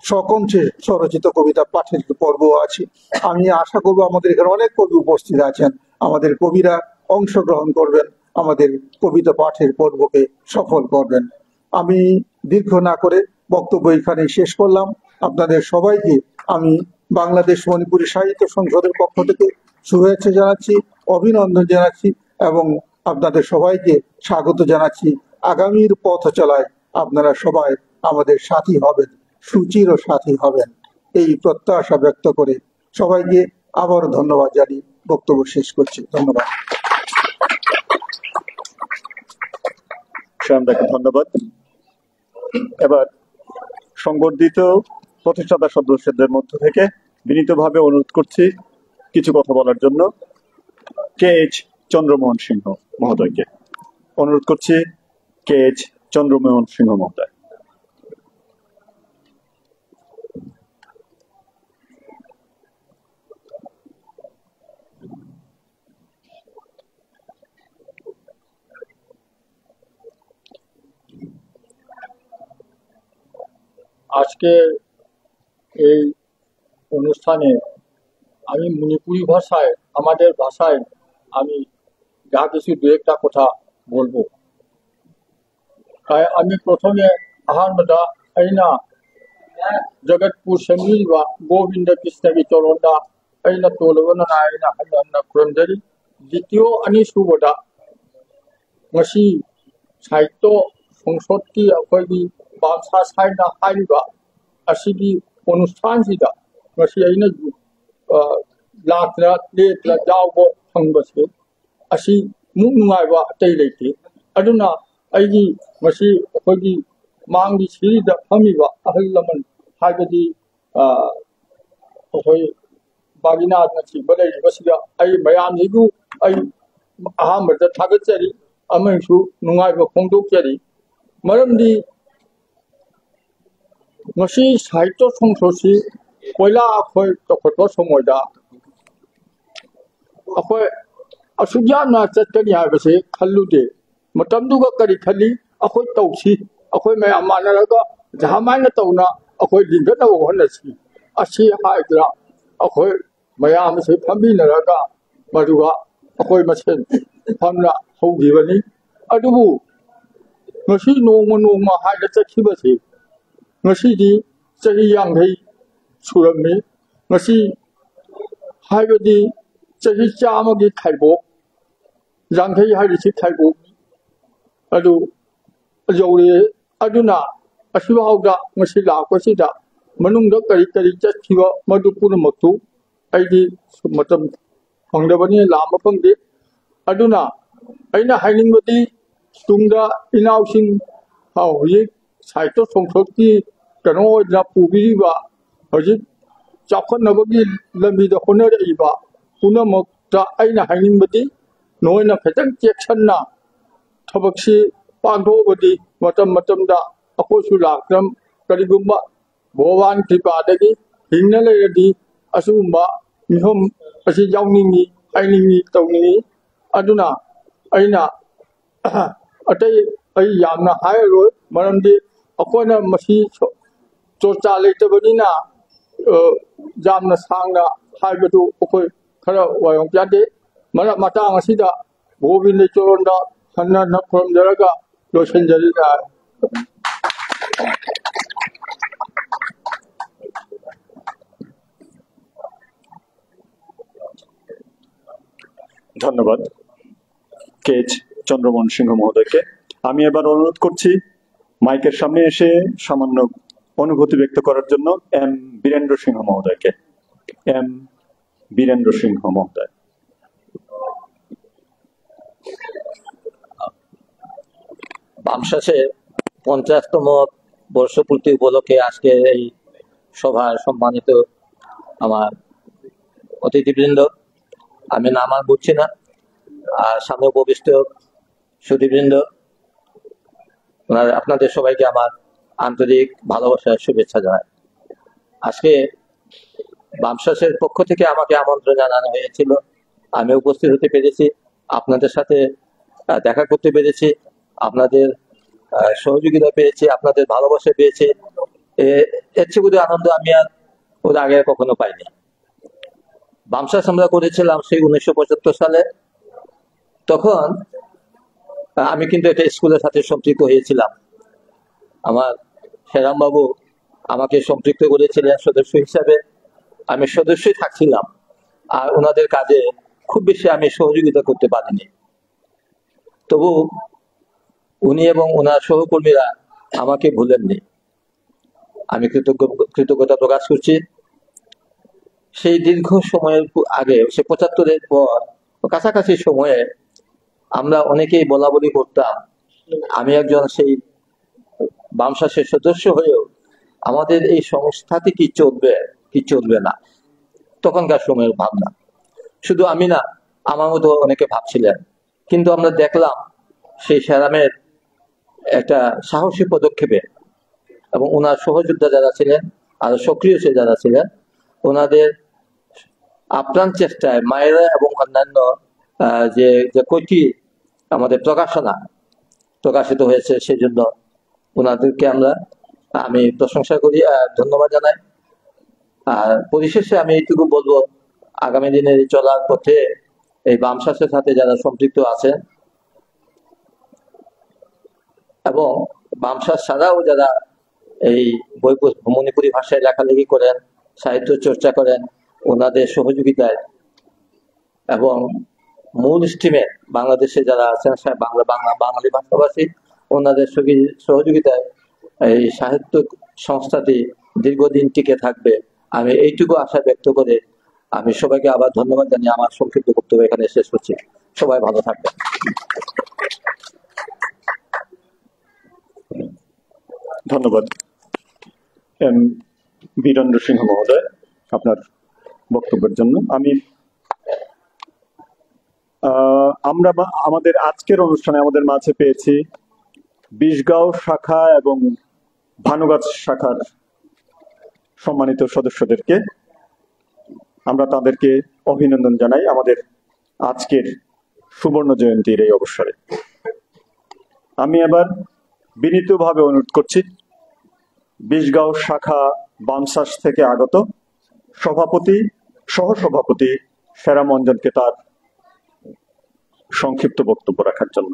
সকণ্ঠে স্বরচিত কবিতা পাঠের পর্ব আছে। আমি আশা করবো আমাদের এখানে অনেক কবি উপস্থিত আছেন, আমাদের কবিরা অংশগ্রহণ করবেন, আমাদের কবিতা পাঠের পর্বকে সফল করবেন। আমি দীর্ঘ না করে বক্তব্য এখানে শেষ করলাম। আপনাদের সবাইকে আমি বাংলাদেশ মণিপুরি সাহিত্য সংসদের পক্ষ থেকে শুভেচ্ছা জানাচ্ছি, অভিনন্দন জানাচ্ছি, এবং আপনাদের সবাইকে স্বাগত জানাচ্ছি। আগামীর পথ চলায় আপনারা সবাই আমাদের সাথী হবেন, সুচির সাথী হবেন, এই প্রত্যাশা ব্যক্ত করে সবাইকে আবার ধন্যবাদ জানিয়ে বক্তব্য শেষ করছি। ধন্যবাদ। শ্যামদাকে ধন্যবাদ। এবার সংবর্ধিত প্রতিষ্ঠাতা সদস্যদের মধ্য থেকে বিনীতভাবে অনুরোধ করছি কিছু কথা বলার জন্য KH চন্দ্রমোহন সিংহ মহোদয়কে অনুরোধ করছি। KH চন্দ্রমোহন সিংহ মহোদয়। আজকে এই অনুষ্ঠানে আমি মণিপুরি ভাষায়, আমাদের ভাষায় আমি যা কিছু দু একটা কথা বলবো। তাই আমি প্রথমে আহারমদা আইনা জগৎপুর সেমিবা গোবিন্দ কৃষ্ণগি চরণদা আইনা তোলবনা আইনা হান্না খুরমজরি। দ্বিতীয় আনিসুবদা ngasi সাহিত্য সংসদটি अखोगी बाक्सा साइना हाइबा असिगी अनुष्ठानसिदा ngasi aina लाकरा लेकरा जावबो फंगबसे असि मुक नुंगाइबा अतै लेते अदुना आइगी ngasi अखोगी मांगि सिरिदा फमिबा अहल लमन हाइबदि अखोई बागिनाथ ngasi बलै बसिदा आई मयामनिगु आई अहामदा थागतजरी अमैसु नुंगाइबा फोंदोकजरी। मरमदि ngasi साहित्य संसदसि कोइला अखोई तखतबा समयदा अखोई असुग्याना चटकनि हाइबसे खल्लुदे मतमदुगा करि खल्ली अखोई तौसी अखोई मयाम मानरगा जहामाइना तौना अखोई लिंगदबो होनसि असि हाइद्रा अखोई मयाम से फंबिनरगा मदुगा अखोई मसेन फमना हौगिबनि अदुबु ngasi नोंमा हाइदा चखिबसे ngasiदि चहि यांगै सुरमि ngasi हाइबदि चहि चामगि खाइबोक यांगै हाइदिसि खाइबोक अदु जौरे अदुना असिबावदा ngasi लाकसिदा मनुंगदा करि करि चखिबा मदु पुनमक्तु आइदि मतम फंगदबनि लाम फंगदे अदुना आइना हाइनिंगबदि तुंगदा इनाउसिंग हाउ हि साहित्य संसदकी कनो जा पुबिबा हजि चाखनबगी लंबिदा होनरइबा पुनमक्ता आइना हाइनिंगबदि नोइना खतंग चेक्सनना थबकसि पांथोबदि मतम मतमदा अखोसु लाक्रम करिगुम्बा भगवान कृपादगी हिंगना लेरदि असुगुम्बा मिहम असि यावनिंगी हाइनिंगी तौनिंगी अदुना आइना अतै आई यामना हायरोय मरमदि अखोना मसी चोचा लेतबनिना जामना सांगना हाइबदु अखोय खरा वायम प्यादे मरा मतांग असिदा गोविंद चोरंदा हन्ना नखरमजरगा लोसनजरिदा। ধন্যবাদ KH চন্দ্রমোহন সিংহ মহোদয়কে। আমি এবার অনুরোধ করছি মাইকের সামনে এসে সামান্য অনুভূতি ব্যক্ত করার জন্য M বীরেন্দ্র সিংহ মহোদয়কে। M বীরেন্দ্র সিংহ মহোদয়। বামশাসের 50তম বর্ষপূর্তি উপলক্ষে আজকে এই সভার সম্মানিত আমার অতিথিবৃন্দ, আমি নাম আর বুঝছি না, আর সামনে উপবিষ্ট সুধীবৃন্দ, আপনাদের সবাইকে আমার আন্তরিক ভালোবাসার শুভেচ্ছা জানাই। আজকে বামশাসের পক্ষ থেকে আমাকে আমন্ত্রণ জানানো হয়েছিল, আমি উপস্থিত হতে পেরেছি, আপনাদের সাথে দেখা করতে পেরেছি, আপনাদের সহযোগিতা পেয়েছি, আপনাদের ভালোবাসা পেয়েছি। এর চেয়ে বোধহয় আনন্দ আমি আর ওর আগে কখনো পাইনি। বামশাস আমরা করেছিলাম সেই 1975 সালে। তখন আমি কিন্তু একটা স্কুলের সাথে সম্পৃক্ত হয়েছিলাম। আমার হেরাম বাবু আমাকে সম্পৃক্ত করেছিলেন সদস্য হিসাবে, আমি সদস্যই থাকছিলাম, আর ওনাদের কাজে খুব বেশি আমি সহযোগিতা করতে পারিনি। তবু উনি এবং ওনার সহকর্মীরা আমাকে ভুলেননি, আমি কৃতজ্ঞতা প্রকাশ করছি। সেই দীর্ঘ সময়ের আগে, সে 75-এর পর কাছাকাছি সময়ে আমরা অনেকেই বলা বলি করতাম, আমি একজন সেই বামশাসের সদস্য হয়েও আমাদের এই সংস্থাতে কি চলবে কি চলবে না, তখনকার সময়ের ভাবনা। শুধু আমি না, আমার মতো অনেকে ভাবছিলেন, কিন্তু আমরা দেখলাম সেই সেরামের একটা সাহসী পদক্ষেপে এবং ওনার সহযোদ্ধা যারা ছিলেন, আরো সক্রিয় যারা ছিলেন, ওনাদের আপ্রাণ চেষ্টায় মায়েরা এবং অন্যান্য যে যে কয়টি আমাদের প্রকাশিত হয়েছে, সেজন্য ওনাদেরকে আমি প্রশংসা করি, ধন্যবাদ জানাই। আর পরিশেষে আমি এইটুকু বলবো, আগামী দিনের চলার পথে এই বাম শাসের সাথে যারা সম্পৃক্ত আছেন এবং বাম শাস ছাড়াও যারা এই বই মণিপুরি ভাষায় লেখালেখি করেন, সাহিত্য চর্চা করেন, ওনাদের সহযোগিতায় এবং মূল স্ট্রিমে বাংলাদেশে যারা আছেন বাঙালি ভাষাভাষী, ওনাদের সহযোগিতায় এই সাহিত্য সংস্থাটি দীর্ঘদিন টিকে থাকবে। আমি এইটুকু আশা ব্যক্ত করে আমি সবাইকে আবার ধন্যবাদ জানিয়ে আমার সংক্ষিপ্ত বক্তব্য এখানে শেষ করছি। সবাই ভালো থাকবেন। ধন্যবাদ এম বীরেন্দ্র সিংহ মহোদয় আপনার বক্তব্যের জন্য। আমরা আমাদের আজকের অনুষ্ঠানে আমাদের মাঝে পেয়েছি বিশগাঁও শাখা এবং ভানুগাছ শাখার সম্মানিত সদস্যদেরকে। আমরা তাদেরকে অভিনন্দন জানাই আমাদের আজকের সুবর্ণ জয়ন্তীর এই অবসরে। আমি এবার বিনীতভাবে অনুরোধ করছি বিশগাঁও শাখা বামশাস থেকে আগত সহসভাপতি সেরামঞ্জনকে তার সংক্ষিপ্ত বক্তব্য রাখার জন্য।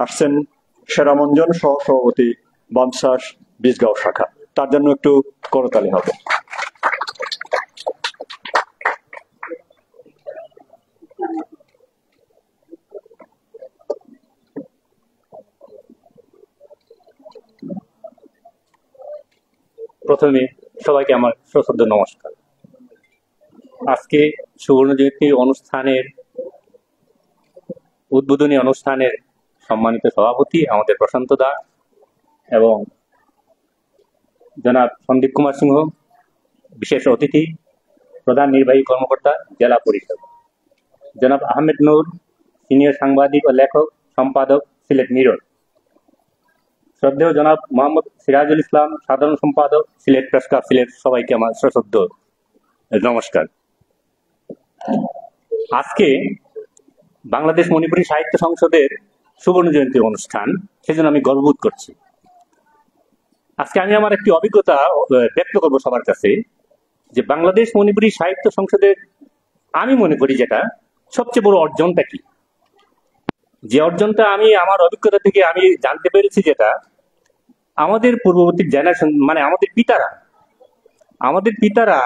আসছেন সেরামঞ্জন, সহসভাপতি বামশাস বিশগাঁও শাখা। তার জন্য একটু করতালি হবে। প্রথমে সবাইকে আমার সশ্রদ্ধ নমস্কার। আজকে সুবর্ণ জয়ন্তী অনুষ্ঠানের উদ্বোধনী অনুষ্ঠানের সম্মানিত সভাপতি আমাদের প্রশান্ত দাস এবং জনাব সন্দীপ কুমার সিংহ, বিশেষ অতিথি প্রধান নির্বাহী কর্মকর্তা জেলা পরিষদ, জনাব আহমেদ নূর, সিনিয়র সাংবাদিক ও লেখক সম্পাদক সিলেট মিরর, শ্রদ্ধেয় জনাব মোহাম্মদ সিরাজুল ইসলাম, সাধারণ সম্পাদক সিলেট প্রেস ক্লাব সিলেট, সবাইকে আমার সশ্রদ্ধ নমস্কার। আজকে বাংলাদেশ মণিপুরী সাহিত্য সংসদের সুবর্ণ জয়ন্তী অনুষ্ঠান, সেজন্য আমি গর্ববোধ করছি। আজকে আমি আমার একটি অভিজ্ঞতা ব্যক্ত করবো সবার কাছে, যে বাংলাদেশ মণিপুরী সাহিত্য সংসদের আমি মনে করি যেটা সবচেয়ে বড় অর্জনটা কি, যে অর্জনটা আমি আমার অভিজ্ঞতা থেকে আমি জানতে পেরেছি, যেটা আমাদের পূর্ববর্তী জেনারেশন, মানে আমাদের পিতারা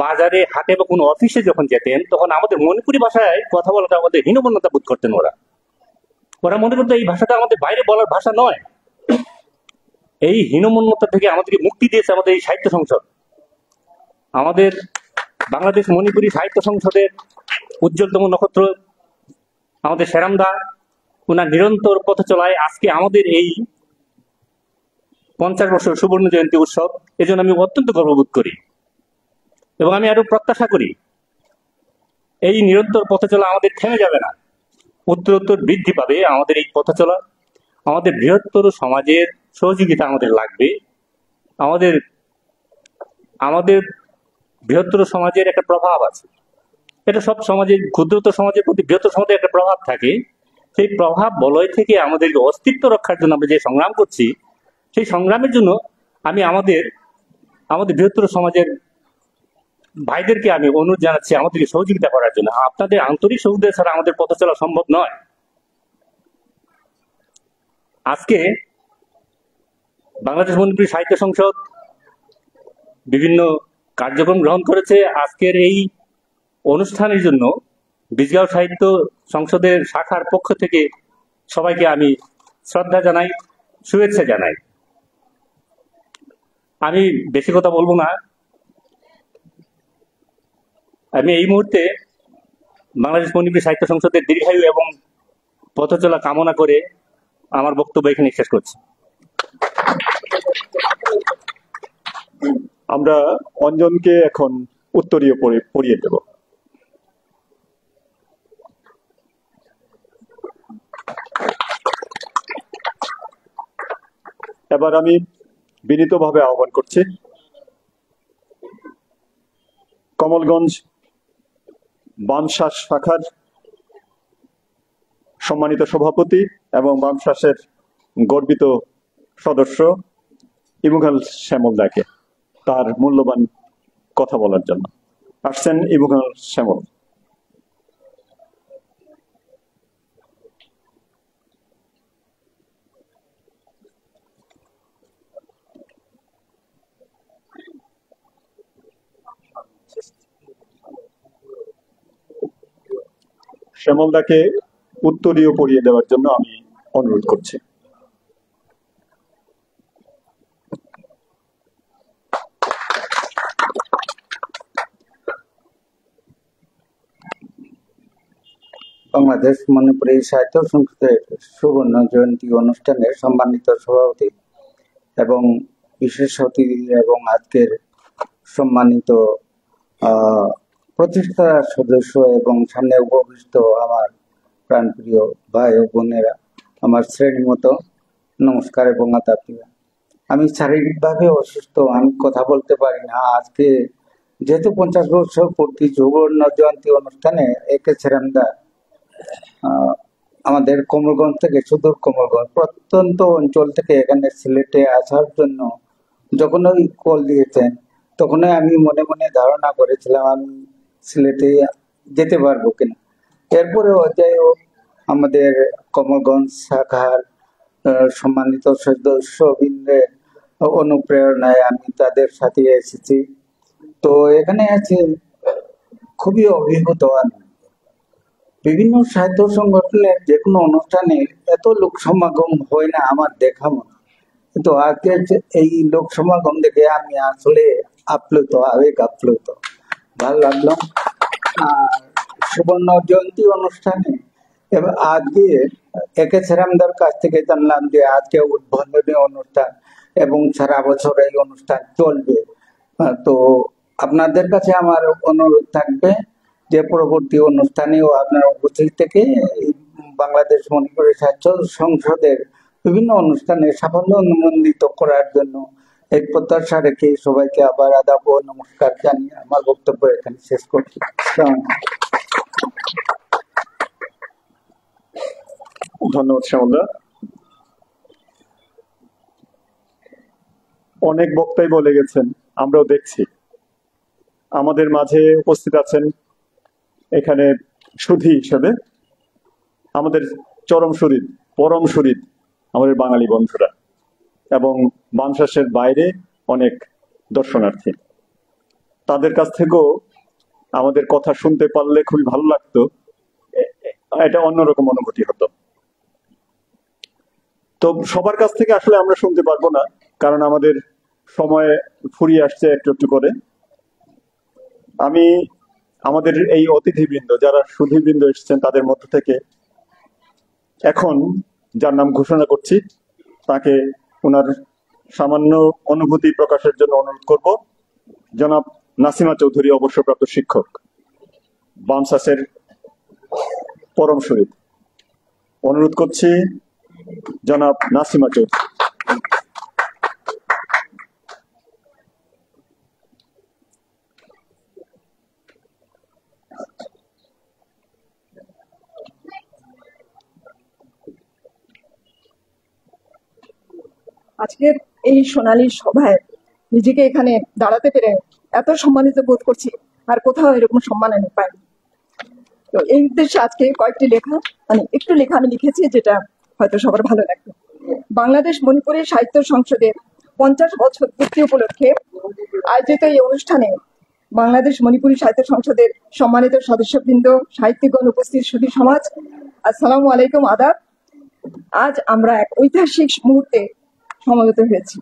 বাজারে, হাটে বা কোনো অফিসে যখন যেতেন, তখন আমাদের মণিপুরি ভাষায় কথা বলাটা আমাদের হীনমন্যতা বোধ করতেন। ওরা মনে করতো এই ভাষাটা আমাদের বাইরে বলার ভাষা নয়। এই হীনমন্যতা থেকে আমাদেরকে মুক্তি দিয়েছে আমাদের এই সাহিত্য সংসদ। আমাদের বাংলাদেশ মণিপুরী সাহিত্য সংসদের উজ্জ্বলতম নক্ষত্র আমাদের সেরামদা, ওনার নিরন্তর পথ চলায় আজকে আমাদের এই 50 বছর সুবর্ণ জয়ন্তী উৎসব। এজন্য আমি অত্যন্ত গর্ববোধ করি এবং আমি আরো প্রত্যাশা করি এই নিরন্তর পথ চলা আমাদের থেমে যাবে না, উত্তরোত্তর বৃদ্ধি পাবে আমাদের এই পথ চলা। আমাদের বৃহত্তর সমাজের সহযোগিতা আমাদের লাগবে। আমাদের বৃহত্তর সমাজের একটা প্রভাব আছে, এটা সব সমাজের, ক্ষুদ্রতর সমাজের প্রতি বৃহত্তর সমাজের একটা প্রভাব থাকে। সেই প্রভাব বলয় থেকে আমাদের অস্তিত্ব রক্ষার জন্য আমরা যে সংগ্রাম করছি, সেই সংগ্রামের জন্য আমি আমাদের বৃহত্তর সমাজের ভাইদেরকে আমি অনুরোধ জানাচ্ছি আমাদেরকে সহযোগিতা করার জন্য। আপনাদের আন্তরিক সহযোগিতা ছাড়া আমাদের পথ চলা সম্ভব নয়। আজকে বাংলাদেশ মণিপুরী সাহিত্য সংসদ বিভিন্ন কার্যক্রম গ্রহণ করেছে। আজকের এই অনুষ্ঠানের জন্য বিশগাঁও সাহিত্য সংসদের শাখার পক্ষ থেকে সবাইকে আমি শ্রদ্ধা জানাই, শুভেচ্ছা জানাই। আমি বেশি কথা বলবো না। আমি এই মুহূর্তে বাংলাদেশ মণিপুরী সাহিত্য সংসদের দীর্ঘায়ু এবং পথ চলা কামনা করে আমার বক্তব্য এখানে শেষ করছি। আমরা অঞ্জনকে এখন উত্তরীয় পড়িয়ে দেব। এবার আমি বিনীতভাবে আহ্বান করছি কমলগঞ্জ বামশ্বাস শাখার সম্মানিত সভাপতি এবং বামশ্বাসের গর্বিত সদস্য ইমুখাল শ্যামল দাকে তার মূল্যবান কথা বলার জন্য আসছেন ইমুখাল শ্যামল। শ্যামলদাকে উত্তরীয় পড়িয়ে দেওয়ার জন্য আমি অনুরোধ করছি। বাংলাদেশ মণিপুরী সাহিত্য সংসদের সুবর্ণ জয়ন্তী অনুষ্ঠানের সম্মানিত সভাপতি এবং বিশেষ অতিথি এবং আজকের সম্মানিত প্রতিষ্ঠা সদস্য এবং সামনে উপবিষ্ট আমার প্রাণপ্রিয় ভাই ও বোনেরা, আমার শ্রেণী মতো নমস্কার এবং আদাব। আমি শারীরিকভাবে অসুস্থ, আমি কথা বলতে পারি না। আজকে যেহেতু 50 বছর পূর্তি সুবর্ণ জয়ন্তী অনুষ্ঠানে একে সেরামদা আমাদের কোমলগঞ্জ থেকে, সুদূর কোমলগঞ্জ প্রত্যন্ত অঞ্চল থেকে এখানে সিলেটে আসার জন্য যখন ওই কল দিয়েছেন, তখনই আমি মনে মনে ধারণা করেছিলাম আমি সিলেটে যেতে পারবো কিনা। এরপরে যাই হোক, আমাদের কোমলগঞ্জ শাখার সম্মানিত সদস্যবৃন্দের অনুপ্রেরণায় আমি তাদের সাথে এসেছি। তো এখানে আছে খুবই অভিভূত আমি। বিভিন্ন সাহিত্য সংগঠনের যে কোনো অনুষ্ঠানে এত লোক সমাগম হয় না আমার দেখা মনে, কিন্তু আজকে এই লোক সমাগম দেখে আমি আসলে আপ্লুত, আবেগ আপ্লুত, ভালো লাগলো। আর সুবর্ণ জয়ন্তী অনুষ্ঠানে এবার আজকে একে সেরামদার কাছ থেকে জানলাম যে আজকে উদ্বোধনী অনুষ্ঠান এবং সারা বছর এই অনুষ্ঠান চলবে। তো আপনাদের কাছে আমার অনুরোধ থাকবে যে পরবর্তী অনুষ্ঠানেও আপনারা উপস্থিত থেকে বাংলাদেশ মণিপুরী সাহিত্য সংসদের বিভিন্ন অনুষ্ঠানে সাফল্য অনুমোদিত করার জন্য এই প্রত্যাশা রেখে সবাইকে আবার আদাব ও নমস্কার জানিয়ে আমার বক্তব্য এখানে শেষ করছি। ধন্যবাদ শ্যামলদা। অনেক বক্তাই বলে গেছেন, আমরাও দেখছি। আমাদের মাঝে উপস্থিত আছেন এখানে সুধী হিসেবে আমাদের চরম শরীর, পরম শরীর আমাদের বাঙালি বন্ধুরা, এবং বামশ্বাসের বাইরে অনেক দর্শনার্থী। তাদের কাছ থেকেও আমাদের কথা শুনতে পারলে খুবই ভালো লাগতো, এটা অন্যরকম অনুভূতি হতো। তো সবার কাছ থেকে আসলে আমরা শুনতে পারবো না, কারণ আমাদের সময় ফুরিয়ে আসছে একটু একটু করে। আমি আমাদের এই অতিথিবৃন্দ, যারা সুধীবৃন্দ এসেছেন, তাদের মধ্য থেকে এখন যার নাম ঘোষণা করছি, তাকে ওনার সামান্য অনুভূতি প্রকাশের জন্য অনুরোধ করব। জনাব নাসিমা চৌধুরী, অবসরপ্রাপ্ত শিক্ষক, বামশ্বাসের পরম শহীদ। অনুরোধ করছি জনাব নাসিমা চৌধুরী। আজকের এই সোনালী সভায় নিজেকে এখানে দাঁড়াতে পেরে এত সম্মানিত বোধ করছি, আর কোথাও এরকম সম্মান আমি পাইনি। তো এই উদ্দেশ্যে আজকে কয়েকটি লেখা, একটু লেখা আমি লিখেছি, যেটা হয়তো সবার ভালো লাগবে। বাংলাদেশ মণিপুরী সাহিত্য সংসদের 50 বছর পূর্তি উপলক্ষে আয়োজিত এই অনুষ্ঠানে বাংলাদেশ মণিপুরী সাহিত্য সংসদের সম্মানিত সদস্যবৃন্দ, সাহিত্যিকগণ, উপস্থিত সুধী সমাজ, আসসালামু আলাইকুম, আদাব। আজ আমরা এক ঐতিহাসিক মুহূর্তে সমবেত হয়েছি।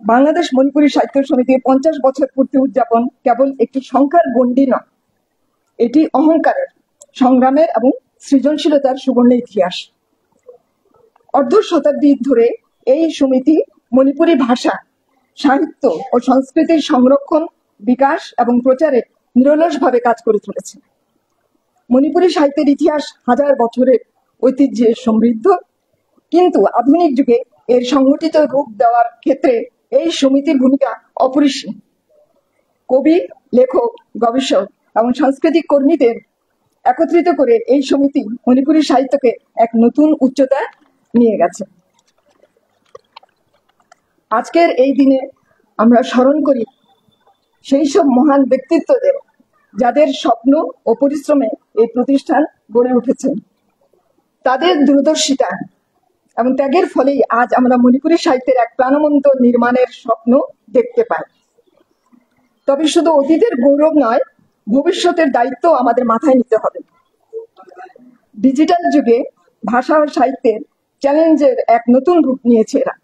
বাংলাদেশ মণিপুরী সাহিত্য সমিতির 50 বছর পূর্তি উদযাপন কেবল একটি সংখ্যার গণ্ডি নয়, এটি অহংকারের, সংগ্রামের এবং সৃজনশীলতার সুবর্ণ ইতিহাস। অর্ধ শতাব্দী ধরে এই সমিতি মণিপুরী ভাষা, সাহিত্য ও সংস্কৃতির সংরক্ষণ, বিকাশ এবং প্রচারে নিরলসভাবে কাজ করে চলেছে। মণিপুরী সাহিত্যের ইতিহাস হাজার বছরের ঐতিহ্যে সমৃদ্ধ, কিন্তু আধুনিক যুগে এর সংগঠিত রূপ দেওয়ার ক্ষেত্রে এই সমিতির ভূমিকা অপরিসীম। কবি, লেখক, গবেষক এবং সাংস্কৃতিক কর্মীদের একত্রিত করে এই সমিতি মণিপুরী সাহিত্যকে এক নতুন উচ্চতায় নিয়ে গেছে। আজকের এই দিনে আমরা স্মরণ করি সেই সব মহান ব্যক্তিত্বদের যাদের স্বপ্ন ও পরিশ্রমে এই প্রতিষ্ঠান গড়ে উঠেছে। তাদের দূরদর্শিতা এবং ত্যাগের ফলেই আজ আমরা মণিপুরী সাহিত্যের এক প্রাণবন্ত নির্মাণের স্বপ্ন দেখতে পাই। তবে শুধু অতীতের গৌরব নয়, ভবিষ্যতের দায়িত্ব আমাদের মাথায় নিতে হবে। ডিজিটাল যুগে ভাষা ও সাহিত্যের চ্যালেঞ্জের এক নতুন রূপ নিয়েছে এরা।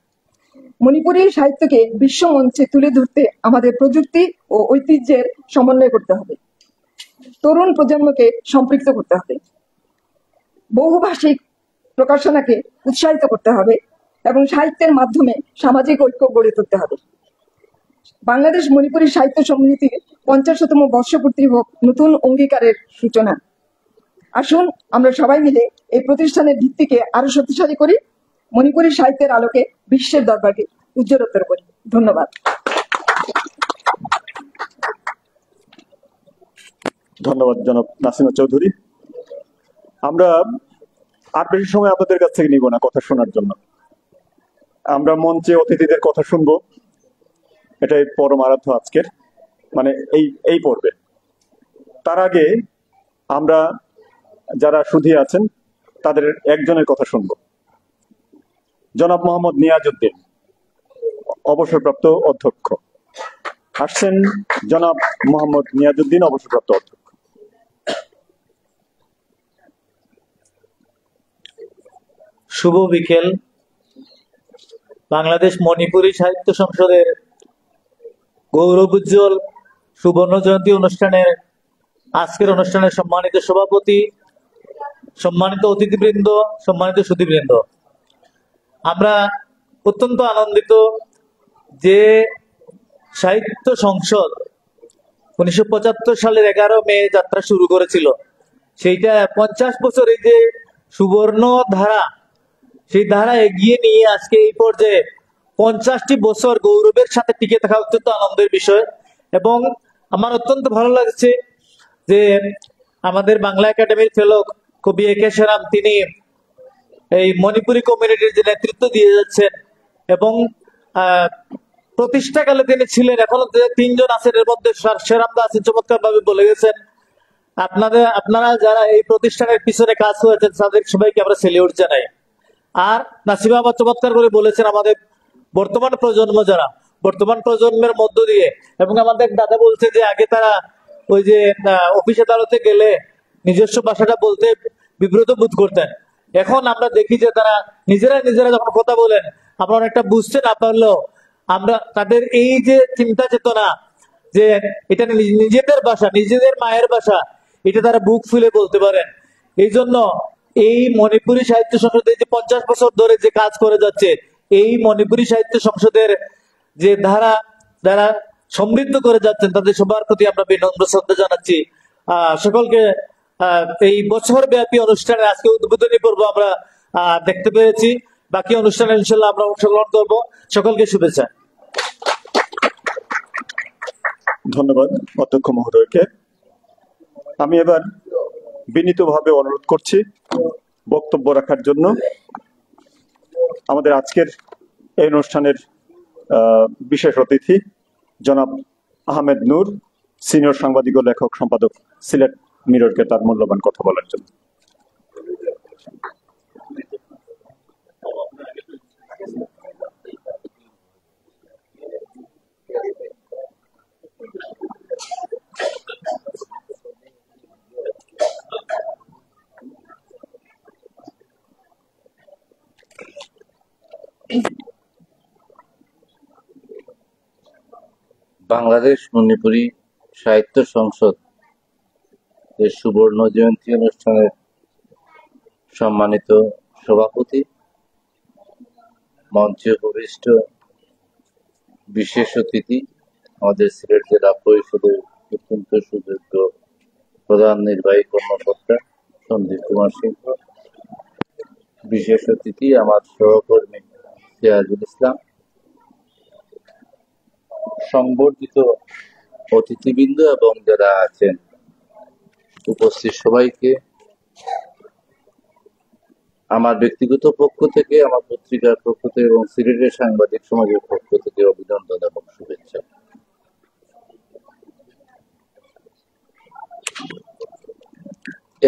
মণিপুরী সাহিত্যকে বিশ্ব মঞ্চে তুলে ধরতে আমাদের প্রযুক্তি ও ঐতিহ্যের সমন্বয় করতে হবে। তরুণ প্রজন্মকে সম্পৃক্ত করতে হবে, বহুভাষিক প্রকাশনাকে উৎসাহিত করতে হবে এবং সাহিত্যের মাধ্যমে সামাজিক ঐক্য গড়ে তুলতে হবে। বাংলাদেশ মণিপুরী সাহিত্য সমিতির 50তম বর্ষপূর্তি হোক নতুন অঙ্গীকারের সূচনা। আসুন আমরা সবাই মিলে এই প্রতিষ্ঠানের ভিত্তিকে আরো শক্তিশালী করি, মণিপুরী সাহিত্যের আলোকে বিশ্বের দরবারে উজ্জ্বলতর করি। ধন্যবাদ। ধন্যবাদ জনাব নাসিমা চৌধুরী। আমরা আর বেশি সময় আপনাদের কাছ থেকে নিব না কথা শোনার জন্য। আমরা মঞ্চে অতিথিদের কথা শুনবো, এটাই পরম আরাধ্য আজকের, মানে এই পর্বে। তার আগে আমরা যারা সুধী আছেন তাদের একজনের কথা শুনবো। জনাব মোহাম্মদ নিয়াজউদ্দিন, অবসরপ্রাপ্ত অধ্যক্ষ আসছেন। জনাব মোহাম্মদ নিয়াজউদ্দিন, অবসরপ্রাপ্ত অধ্যক্ষ। শুভ বিকেল। বাংলাদেশ মণিপুরী সাহিত্য সংসদের গৌরবোজ্জ্বল সুবর্ণ জয়ন্তী অনুষ্ঠানের আজকের অনুষ্ঠানের সম্মানিত সভাপতি, সম্মানিত অতিথিবৃন্দ, সম্মানিত সুধীবৃন্দ, আমরা অত্যন্ত আনন্দিত যে সাহিত্য সংসদ 1975 সালের 11 মে যাত্রা শুরু করেছিল, সেইটা 50 বছর এই যে সুবর্ণ ধারা, সেই ধারা এগিয়ে নিয়ে আজকে এই পর্যায়ে 50টি বছর গৌরবের সাথে টিকে থাকা অত্যন্ত আনন্দের বিষয়। এবং আমার অত্যন্ত ভালো লাগছে যে আমাদের বাংলা একাডেমির ফেলো কবি এ কে সেরাম, তিনি এই মণিপুরী কমিউনিটির যে নেতৃত্ব দিয়ে যাচ্ছেন এবং প্রতিষ্ঠাকালে তিনি ছিলেন, এখনো যে 3 জন আছেন এর মধ্যে সেরাম দা আছেন, চমৎকার ভাবে বলে গেছেন। আপনারা যারা এই প্রতিষ্ঠানের পিছনে কাজ করেছেন তাদের সবাইকে আমরা সেলিউট জানাই। আর নাসিমা আবার চমৎকার করে বলেছেন আমাদের বর্তমান প্রজন্ম, যারা বর্তমান প্রজন্মের মধ্য দিয়ে, এবং আমাদের দাদা বলছে যে আগে তারা ওই যে অফিস আদালতে গেলে নিজস্ব ভাষাটা বলতে বিব্রত বোধ করতেন। এখন আমরা দেখি যে তারা নিজেরা যখন কথা বলেন আমরা অনেকটা বুঝতে না পারলেও আমরা তাদের এই যে চিন্তা চেতনা যে এটা নিজেদের ভাষা, নিজেদের মায়ের ভাষা, এটা তারা বুক ফুলে বলতে পারেন। এই জন্য এই মণিপুরী সাহিত্য সংসদে যে 50 বছর ধরে যে কাজ করে যাচ্ছে, এই মণিপুরী সাহিত্য সংসদের যে ধারা যারা সমৃদ্ধ করে যাচ্ছেন তাদের সবার প্রতি আমরা বিনম্র শ্রদ্ধা জানাচ্ছি। সকলকে এই বছর ব্যাপী অনুষ্ঠানে আজকে উদ্বোধনী পর্ব আমরা দেখতে পেরেছি। বাকি অনুষ্ঠানে ইনশাল্লাহ আমরা অংশগ্রহণ করবো। সকলকে শুভেচ্ছা। ধন্যবাদ অধ্যক্ষ মহোদয়কে। আমি এবার বিনীতভাবে অনুরোধ করছি বক্তব্য রাখার জন্য আমাদের আজকের এই অনুষ্ঠানের বিশেষ অতিথি জনাব আহমেদ নূর, সিনিয়র সাংবাদিক ও লেখক সম্পাদক, সিলেট মিররকে তার মূল্যবান কথা বলার জন্য। বাংলাদেশ মণিপুরী সাহিত্য সংসদ এর সুবর্ণ জয়ন্তী অনুষ্ঠানের সম্মানিত সভাপতি, মঞ্চে উপবিষ্ট বিশেষ অতিথি, আমাদের সিলেট জেলা পরিষদের অত্যন্ত সুযোগ্য প্রধান নির্বাহী কর্মকর্তা সন্দীপ কুমার সিংহ, বিশেষ অতিথি আমার সহকর্মী সিরাজুল ইসলাম, সংবর্ধিত অতিথিবৃন্দ এবং যারা আছেন উপস্থিত সবাইকে আমার ব্যক্তিগত পক্ষ থেকে, আমার পত্রিকার পক্ষ থেকে এবং সিলেটের সাংবাদিক সমাজের পক্ষ থেকে অভিনন্দন এবং শুভেচ্ছা।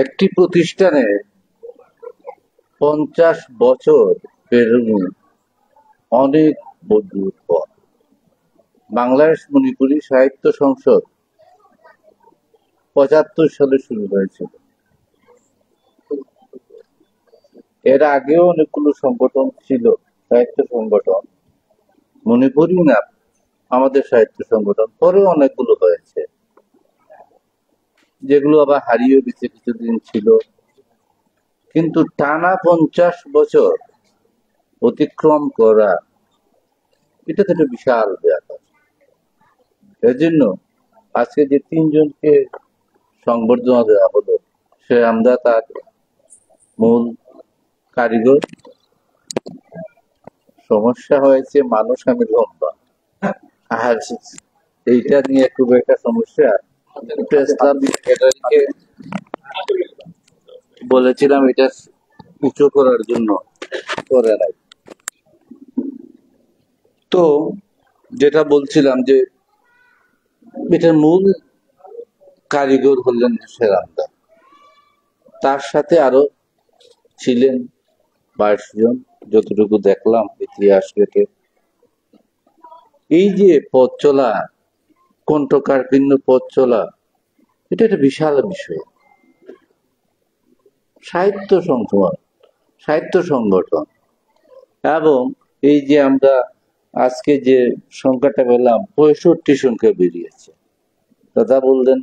একটি প্রতিষ্ঠানে 50 বছর পেরোনো অনেক বদুর পর বাংলাদেশ মণিপুরী সাহিত্য সংসদ 75 সালে শুরু হয়েছিল। এর আগেও অনেকগুলো সংগঠন ছিল, সাহিত্য সংগঠন, মণিপুরী না আমাদের সাহিত্য সংগঠন, পরে অনেকগুলো হয়েছে, যেগুলো আবার হারিয়ে গেছে, কিছুদিন ছিল। কিন্তু টানা 50 বছর অতিক্রম করা, এটা তো একটা বিশাল ব্যাপার। এর জন্য আজকে যে 3 জনকে সংবর্ধনা দেওয়া হলো, সে আমরা তার মূল কারিগর। সমস্যা হয়েছে মানুষ আমি লম্বা, আর এইটা নিয়ে খুব একটা সমস্যা। প্রেস ক্লাব সেক্রেটারিকে বলেছিলাম এটা উঁচু করার জন্য, করে নাই। তো যেটা বলছিলাম যে এটার মূল কারিগর হলেন শেরামদা, তার সাথে আরো ছিলেন 22 জন, যতটুকু দেখলাম ইতিহাস থেকে। এই যে পথ চলা, কণ্ঠকাঠিন্য পথ চলা, এটা একটা বিশাল বিষয়। সাহিত্য সংগঠন এবং এই যে আমরা আজকে যে সংখ্যাটা পেলাম 65 সংখ্যা বেরিয়েছে। দাদা বললেন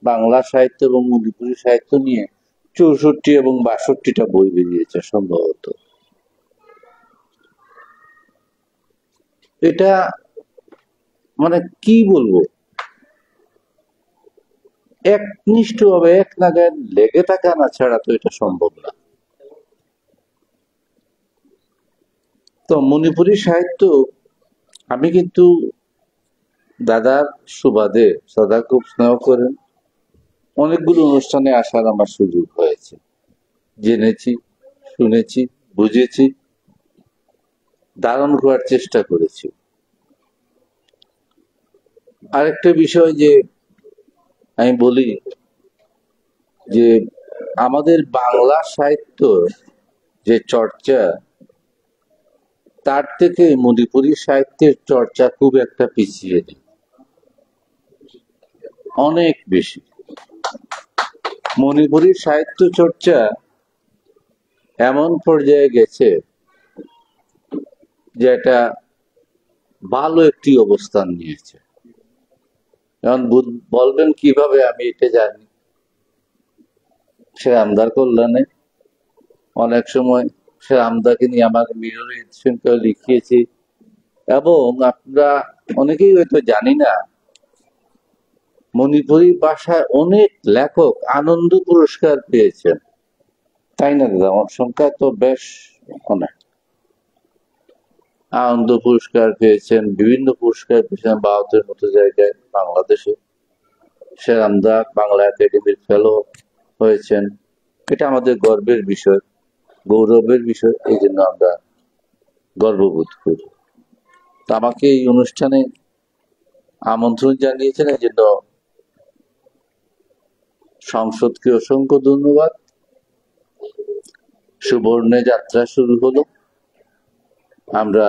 বাংলা সাহিত্য এবং মণিপুরী সাহিত্য নিয়ে 64 এবং 62টা বই বেরিয়েছে সম্ভবত। এটা মানে কি বলবো, একনিষ্ঠ ভাবে এক নাগায় লেগে থাকা না ছাড়া তো এটা সম্ভব না। তো মণিপুরী সাহিত্য আমি কিন্তু দাদার সুবাদে, দাদা খুব স্নেহ করেন, অনেকগুলো অনুষ্ঠানে আসার আমার সুযোগ হয়েছে, জেনেছি, শুনেছি, বুঝেছি, ধারণ করার চেষ্টা করেছি। আরেকটা বিষয় যে আমি বলি যে আমাদের বাংলা সাহিত্য যে চর্চা, তার থেকে মণিপুরী সাহিত্যের চর্চা খুব একটা পিছিয়ে নেই, অনেক বেশি। মণিপুরী সাহিত্য চর্চা এমন পর্যায়ে গেছে যে এটা ভালো একটি অবস্থান নিয়েছে। এখন বলবেন কিভাবে, আমি এটা জানি। সে আমদার কল্যাণে অনেক সময় সে আমদাকে নিয়ে আমার সংখ্যা লিখিয়েছি, এবং আপনারা অনেকেই হয়তো জানি না, মণিপুরী ভাষায় অনেক লেখক আনন্দ পুরস্কার পেয়েছেন, তাই না দাদা? আমার সংখ্যা তো বেশ অনেক। আনন্দ পুরস্কার পেয়েছেন, বিভিন্ন পুরস্কার পেয়েছেন ভারতের মতো জায়গায়, বাংলাদেশে। সেরামদা বাংলা একাডেমির ফেলো হয়েছেন। এটা আমাদের গর্বের বিষয়, গৌরবের বিষয়, এই জন্য আমরা গর্ববোধ করি। তো আমাকে এই অনুষ্ঠানে আমন্ত্রণ জানিয়েছেন, এই জন্য সংসদকে অসংখ্য ধন্যবাদ। সুবর্ণে যাত্রা শুরু হলো, আমরা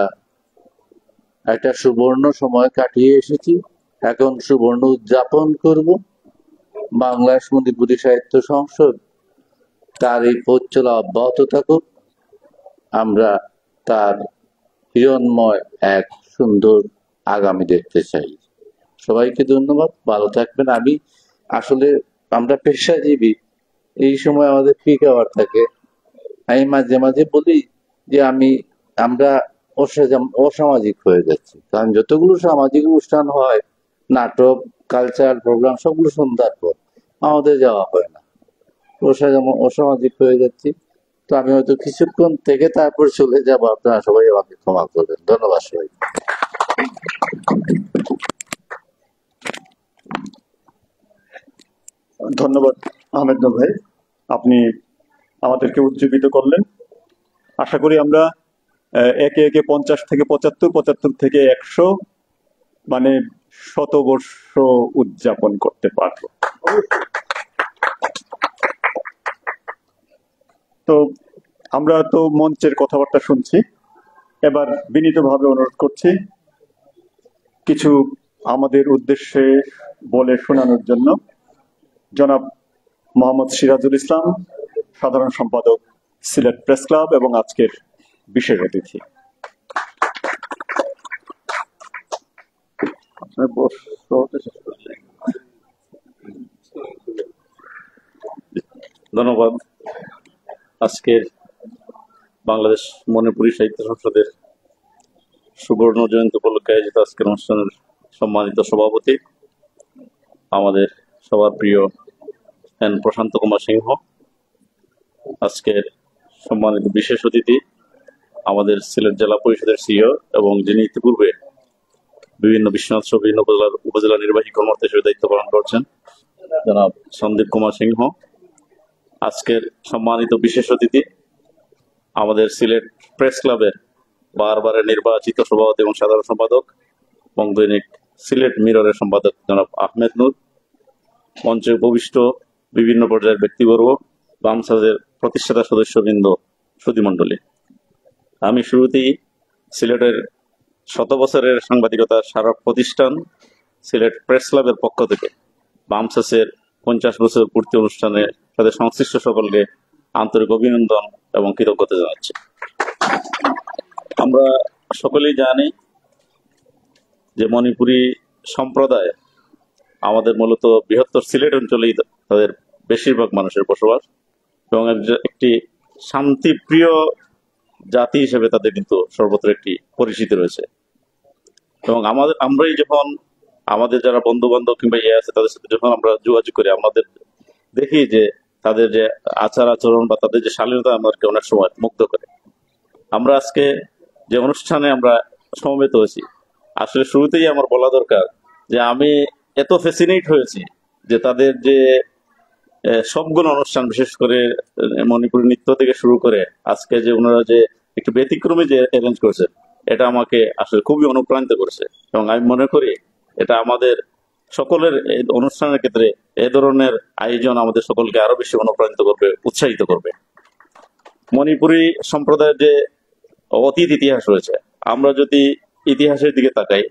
একটা সুবর্ণ সময় কাটিয়ে এসেছি, এখন সুবর্ণ উদযাপন করব। বাংলাদেশ মণিপুরী সাহিত্য সংসদ তার এই পথ চলা অব্যাহত থাকুক, আমরা তার হিরণময় এক সুন্দর আগামী দেখতে চাই। সবাইকে ধন্যবাদ, ভালো থাকবেন। আমি আসলে আমরা পেশাজীবী, এই সময় আমাদের পিক আওয়ার থাকে। আমি মাঝে মাঝে বলি যে আমরা অসামাজিক হয়ে যাচ্ছি, কারণ যতগুলো সামাজিক অনুষ্ঠান হয়, নাটক, কালচার প্রোগ্রাম, সবগুলো সন্ধ্যার পর, আমাদের যাওয়া হয় না। অসামাজিক হয়ে যাচ্ছি। তো আমি হয়তো কিছুক্ষণ থেকে তারপর চলে যাব, আপনারা সবাই আমাকে ক্ষমা করবেন। ধন্যবাদ সবাই। ধন্যবাদ আহমেদ নূর ভাই, আপনি আমাদেরকে উজ্জীবিত করলেন। আশা করি আমরা একে একে 50 থেকে 75, 75 থেকে 100 মানে শতবর্ষ উদযাপন করতে পারবো। তো আমরা তো মঞ্চের কথাবার্তা শুনছি, এবার বিনীতভাবে অনুরোধ করছি কিছু আমাদের উদ্দেশ্যে বলে শোনানোর জন্য জনাব মোহাম্মদ সিরাজুল ইসলাম, সাধারণ সম্পাদক সিলেট প্রেস ক্লাব এবং আজকের বিশেষ অতিথি। ধন্যবাদ। আজকের বাংলাদেশ মণিপুরী সাহিত্য সংসদের সুবর্ণ জয়ন্তী উপলক্ষে আয়োজিত আজকের অনুষ্ঠানের সম্মানিত সভাপতি, আমাদের সবার প্রিয় এন প্রশান্ত কুমার সিংহ, আজকের সম্মানিত বিশেষ অতিথি আমাদের সিলেট জেলা পরিষদের সিইও এবং যিনি ইতিপূর্বে বিভিন্ন বিশ্বনাথ সহ বিভিন্ন উপজেলা নির্বাহী কর্মকর্তা হিসেবে দায়িত্ব পালন করছেন জনাব সন্দীপ কুমার সিংহ, আজকের সম্মানিত বিশেষ অতিথি আমাদের সিলেট প্রেস ক্লাবের বারবারের নির্বাচিত সভাপতি এবং সাধারণ সম্পাদক এবং দৈনিক সিলেট মিররের সম্পাদক জনাব আহমেদ নূর, মঞ্চে উপবিষ্ট বিভিন্ন পর্যায়ের ব্যক্তিবর্গ, বামসাজের প্রতিষ্ঠাতা সদস্যবৃন্দ, সুধীমণ্ডলী। আমি শুরুতেই সিলেটের 100 বছরের সাংবাদিকতার স্মারক প্রতিষ্ঠান সিলেট প্রেস ক্লাবের পক্ষ থেকে বামসাসের 50 বছর পূর্তি অনুষ্ঠানে তাদের সংশ্লিষ্ট সকলকে আন্তরিক অভিনন্দন এবং কৃতজ্ঞতা জানাচ্ছি। আমরা সকলেই জানি যে মণিপুরী সম্প্রদায় আমাদের মূলত বৃহত্তর সিলেট অঞ্চলেই তাদের বেশিরভাগ মানুষের বসবাস এবং একটি শান্তিপ্রিয় জাতি হিসেবে তাদের কিন্তু সর্বত্র একটি পরিচিতি রয়েছে। এবং আমরাই যখন আমাদের যারা বন্ধু বান্ধব কিংবা আছে তাদের সাথে যখন আমরা যোগাযোগ করি, আমাদের দেখি যে তাদের যে আচার আচরণ বা তাদের যে শালীনতা আমাদেরকে অনেক সময় মুগ্ধ করে। আমরা আজকে যে অনুষ্ঠানে আমরা সমবেত হয়েছি, আসলে শুরুতেই আমার বলা দরকার যে আমি এত ফ্যাসিনেট হয়েছি যে তাদের যে সবগুলো অনুষ্ঠান, বিশেষ করে মণিপুরী নৃত্য থেকে শুরু করে আজকে যে ওনারা যে একটু ব্যতিক্রমী যে অ্যারেঞ্জ করেছে, এটা আমাকে আসলে খুবই অনুপ্রাণিত করেছে এবং আমি মনে করি এটা আমাদের সকলের এই অনুষ্ঠানের ক্ষেত্রে এ ধরনের আয়োজন আমাদের সকলকে আরো বেশি অনুপ্রাণিত করবে, উৎসাহিত করবে। মণিপুরী সম্প্রদায়ের যে অতীত ইতিহাস রয়েছে, আমরা যদি ইতিহাসের দিকে তাকাই,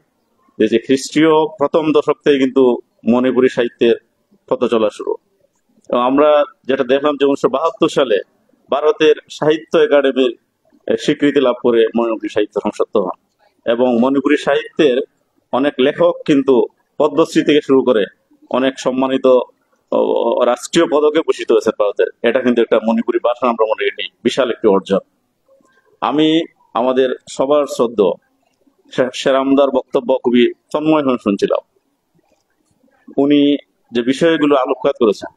যে খ্রিস্টীয় প্রথম দশক থেকে কিন্তু মণিপুরী সাহিত্যের পথ চলা শুরু। এবং আমরা যেটা দেখলাম যে 1972 সালে ভারতের সাহিত্য একাডেমির স্বীকৃতি লাভ করে মণিপুরী সাহিত্য সংসদ হন এবং মণিপুরী সাহিত্যের অনেক লেখক কিন্তু পদ্মশ্রী থেকে শুরু করে অনেক সম্মানিত রাষ্ট্রীয় পদকে ভূষিত হয়েছে ভারতের। এটা কিন্তু একটা মণিপুরী ভাষা আমরা মনে করি বিশাল একটি অর্জন। আমি আমাদের সবার শ্রদ্ধ শেরামদার বক্তব্য খুবই তন্ময় হয়ে শুনছিলাম। উনি যে বিষয়গুলো আলোকপাত করেছেন,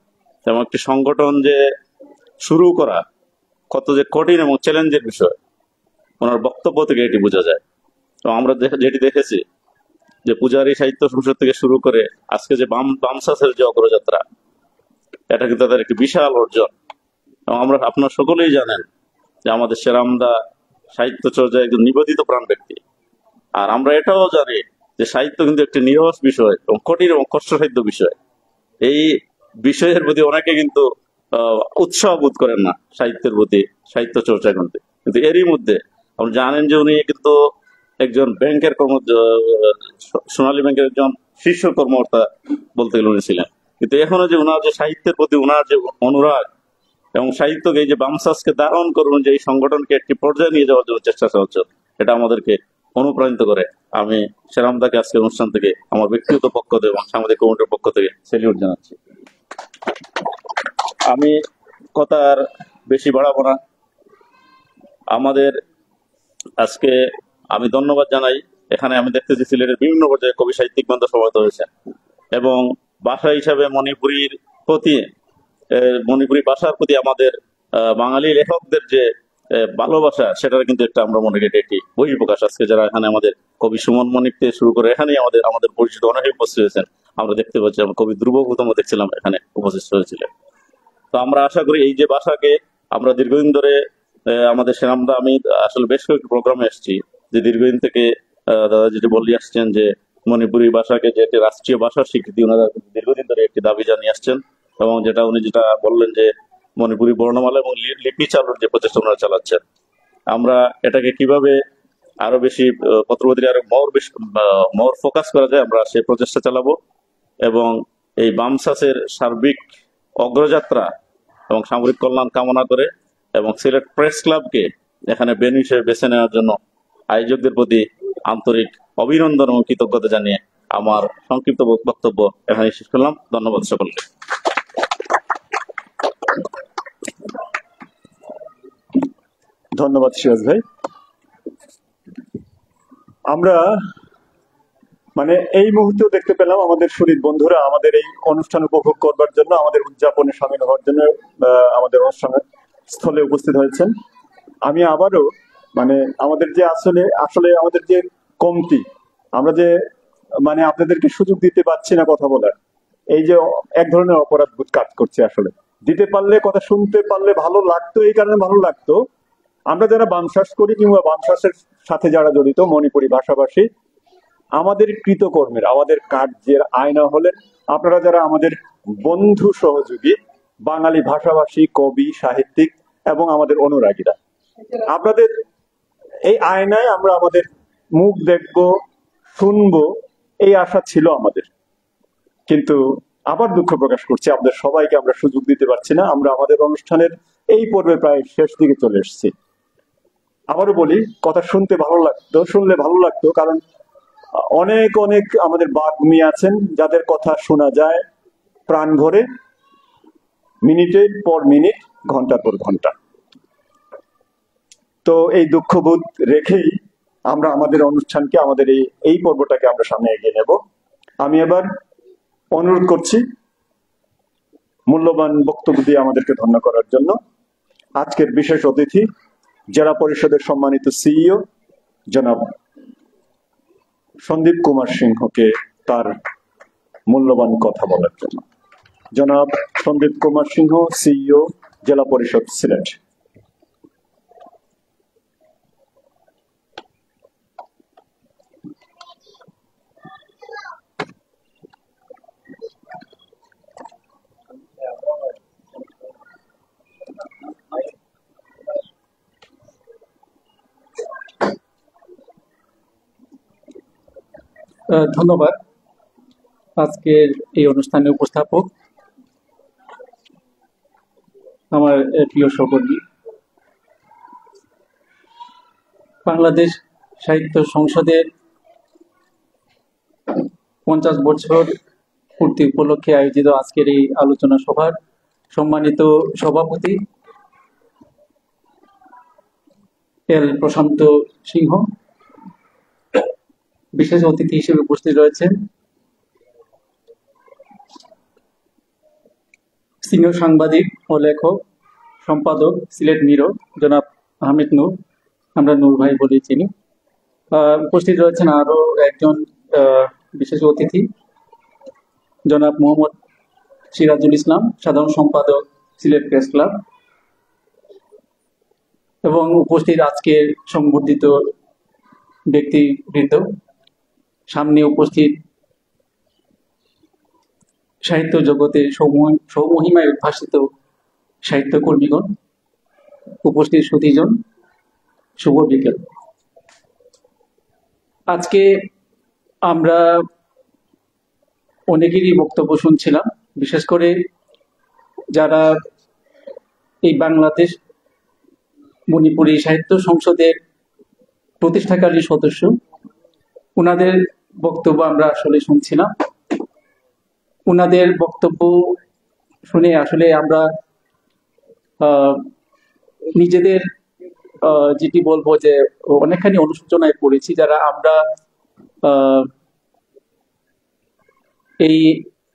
যেমন একটি সংগঠন যে শুরু করা কত যে কঠিন এবং চ্যালেঞ্জের বিষয়, ওনার বক্তব্য থেকে এটি বোঝা যায়। তো আমরা যেটি দেখেছি যে পূজারী সাহিত্য সংসদ থেকে শুরু করে আজকে যে বামসাসের যে অগ্রযাত্রা, এটা কিন্তু তাদের একটি বিশাল অর্জন। এবং আমরা আপনারা সকলেই জানেন যে আমাদের শেরামদা সাহিত্য চর্চায় একজন নিবেদিত প্রাণ ব্যক্তি। আর আমরা এটাও জানি যে সাহিত্য কিন্তু একটি নিরস বিষয় এবং কঠিন এবং কষ্টসাধ্য বিষয়। এই বিষয়ের প্রতি অনেকে কিন্তু উৎসাহ বোধ করেন না সাহিত্যের প্রতি, সাহিত্য চর্চা করতে। কিন্তু এরই মধ্যে আপনি জানেন যে উনি কিন্তু একজন ব্যাংকের সোনালী ব্যাংকের একজন শীর্ষ কর্মকর্তা বলতে গেলে উনি ছিলেন। কিন্তু এখনো যে ওনার যে সাহিত্যের প্রতি ওনার যে অনুরাগ এবং সাহিত্যকে এই যে বামসাসকে ধারণ করুন, যে এই সংগঠনকে একটি পর্যায়ে নিয়ে যাওয়ার জন্য চেষ্টা চালাচ্ছে, এটা আমাদেরকে অনুপ্রাণিত করে। আমি শেরামদাকে আজকের অনুষ্ঠান থেকে আমার ব্যক্তিগত পক্ষ থেকে এবং সাংবাদিক কমিটির পক্ষ থেকে সেলিউট জানাচ্ছি। আমি কথা আর বেশি বাড়াবো না। আমাদের আজকে আমি ধন্যবাদ জানাই, এখানে আমি দেখতেছি সিলেটের বিভিন্ন পর্যায়ে কবি সাহিত্যিক বৃন্দ সমবেত হয়েছে এবং ভাষা হিসাবে মণিপুরী ভাষার প্রতি আমাদের বাঙালি লেখকদের যে ভালোবাসা, সেটার কিন্তু একটা আমরা মনে করি এটা একটি বহিঃপ্রকাশ। আজকে যারা এখানে আমাদের কবি সুমন মনিক থেকে শুরু করে এখানে আমাদের আমাদের পরিচিত অনেকে উপস্থিত হয়েছেন, আমরা দেখতে পাচ্ছি। আমরা কবি ধ্রুব গৌতম দেখছিলাম এখানে উপস্থিত হয়েছিলেন। তো আমরা আশা করি এই যে ভাষাকে আমরা দীর্ঘদিন ধরে আমাদের সেরামদা, আমি আসলে বেশ কয়েকটি প্রোগ্রামে এসেছি, যে দীর্ঘদিন থেকে দাদা যেটি বলে আসছেন যে মণিপুরি ভাষাকে যে একটি রাষ্ট্রীয় ভাষার স্বীকৃতি ওনারা দীর্ঘদিন ধরে একটি দাবি জানিয়ে আসছেন। এবং উনি যেটা বললেন যে মণিপুরি বর্ণমালা এবং লিপি চালুর যে প্রচেষ্টা ওনারা চালাচ্ছেন, আমরা এটাকে কিভাবে আরো বেশি পত্রপত্রী আরো মোর ফোকাস করা যায়, আমরা সেই প্রচেষ্টা চালাবো। এবং এই বামসাসের সার্বিক অগ্রযাত্রা এবং সামরিক কল্যাণ কামনা করে এবং সিলেট প্রেস ক্লাবকে এখানে বেনু হিসেবে বেছে নেওয়ার জন্য আয়োজকদের প্রতি আন্তরিক অভিনন্দন এবং কৃতজ্ঞতা জানিয়ে আমার সংক্ষিপ্ত বক্তব্য এখানে শেষ করলাম। ধন্যবাদ সকলকে। ধন্যবাদ সিরাজ ভাই। আমরা এই মুহূর্তেও দেখতে পেলাম আমাদের শহীদ বন্ধুরা আমাদের এই অনুষ্ঠান উপভোগ করবার জন্য, আমাদের উদযাপনে সামিল হওয়ার জন্য আমাদের অনুষ্ঠানের স্থলে উপস্থিত হয়েছেন। আমি আবারও আমাদের যে আসলে আমাদের যে কমতি, আমরা যে আপনাদেরকে সুযোগ দিতে পারছি না কথা বলার, এই যে এক ধরনের অপরাধ বোধ কাজ করছে। আসলে দিতে পারলে, কথা শুনতে পারলে ভালো লাগতো। এই কারণে ভালো লাগতো, আমরা যারা বামশ্বাস করি কিংবা বামশ্বাসের সাথে যারা জড়িত মণিপুরি ভাষাভাষী, আমাদের কৃতকর্মের, আমাদের কার্যের আয়না হলেন আপনারা যারা আমাদের বন্ধু সহযোগী বাঙালি ভাষাভাষী কবি, সাহিত্যিক এবং আমাদের অনুরাগীরা। আপনাদের এই আয়নায় আমরা আমাদের মুখ দেখব, শুনবো, এই আশা ছিল আমাদের। কিন্তু আবার দুঃখ প্রকাশ করছি, আপনাদের সবাইকে আমরা সুযোগ দিতে পারছি না। আমরা আমাদের অনুষ্ঠানের এই পর্বে প্রায় শেষ দিকে চলে এসেছি। আবারও বলি, কথা শুনতে ভালো লাগতো, শুনলে ভালো লাগতো, কারণ অনেক অনেক আমাদের বাগ্মী আছেন যাদের কথা শোনা যায় প্রাণ ভরে, মিনিটের পর মিনিট, ঘন্টার পর ঘন্টা। তো এই দুঃখবোধ রেখেই আমরা আমাদের অনুষ্ঠানকে, আমাদের এই পর্বটাকে আমরা সামনে এগিয়ে নেব। আমি এবার অনুরোধ করছি মূল্যবান বক্তব্য দিয়ে আমাদেরকে ধন্য করার জন্য আজকের বিশেষ অতিথি, জেলা পরিষদের সম্মানিত সিইও জনাব সন্দীপ কুমার সিংহকে তার মূল্যবান কথা বলার জন্য। জনাব সন্দীপ কুমার সিংহ, সিইও, জেলা পরিষদ, সিলেট। ধন্যবাদ। আজকের এই অনুষ্ঠানের উপস্থাপক, আমার প্রিয় সহকর্মী, বাংলাদেশ সাহিত্য সংসদের 50 বছর পূর্তি উপলক্ষে আয়োজিত আজকের এই আলোচনা সভার সম্মানিত সভাপতি এল প্রশান্ত সিংহ, বিশেষ অতিথি হিসেবে উপস্থিত রয়েছেন সিনিয়র সাংবাদিক ও লেখক, সম্পাদক, সিলেট মিরো, জনাব আহমেদ নূর, আমরা নূর ভাই বলে চিনি। উপস্থিত রয়েছেন আরো একজন বিশেষ অতিথি, জনাব মোহাম্মদ সিরাজুল ইসলাম, সাধারণ সম্পাদক, সিলেট প্রেস ক্লাব। এবং উপস্থিত আজকের সংবর্ধিত ব্যক্তিবৃন্দ, সামনে উপস্থিত সাহিত্য জগতে সৌমহিমায় উদ্ভাসিত সাহিত্য কর্মীগণ, উপস্থিত সুধীজন, শুভ বিকেল। আজকে আমরা অনেকেরই বক্তব্য শুনছিলাম, বিশেষ করে যারা এই বাংলাদেশ মণিপুরি সাহিত্য সংসদের প্রতিষ্ঠাকারী সদস্য, ওনাদের বক্তব্য আমরা আসলে শুনছিলাম। ওনাদের বক্তব্য শুনে আসলে আমরা নিজেদের যেটি বলবো যে অনেকখানি অনুশোচনায় পড়েছি, যারা আমরা এই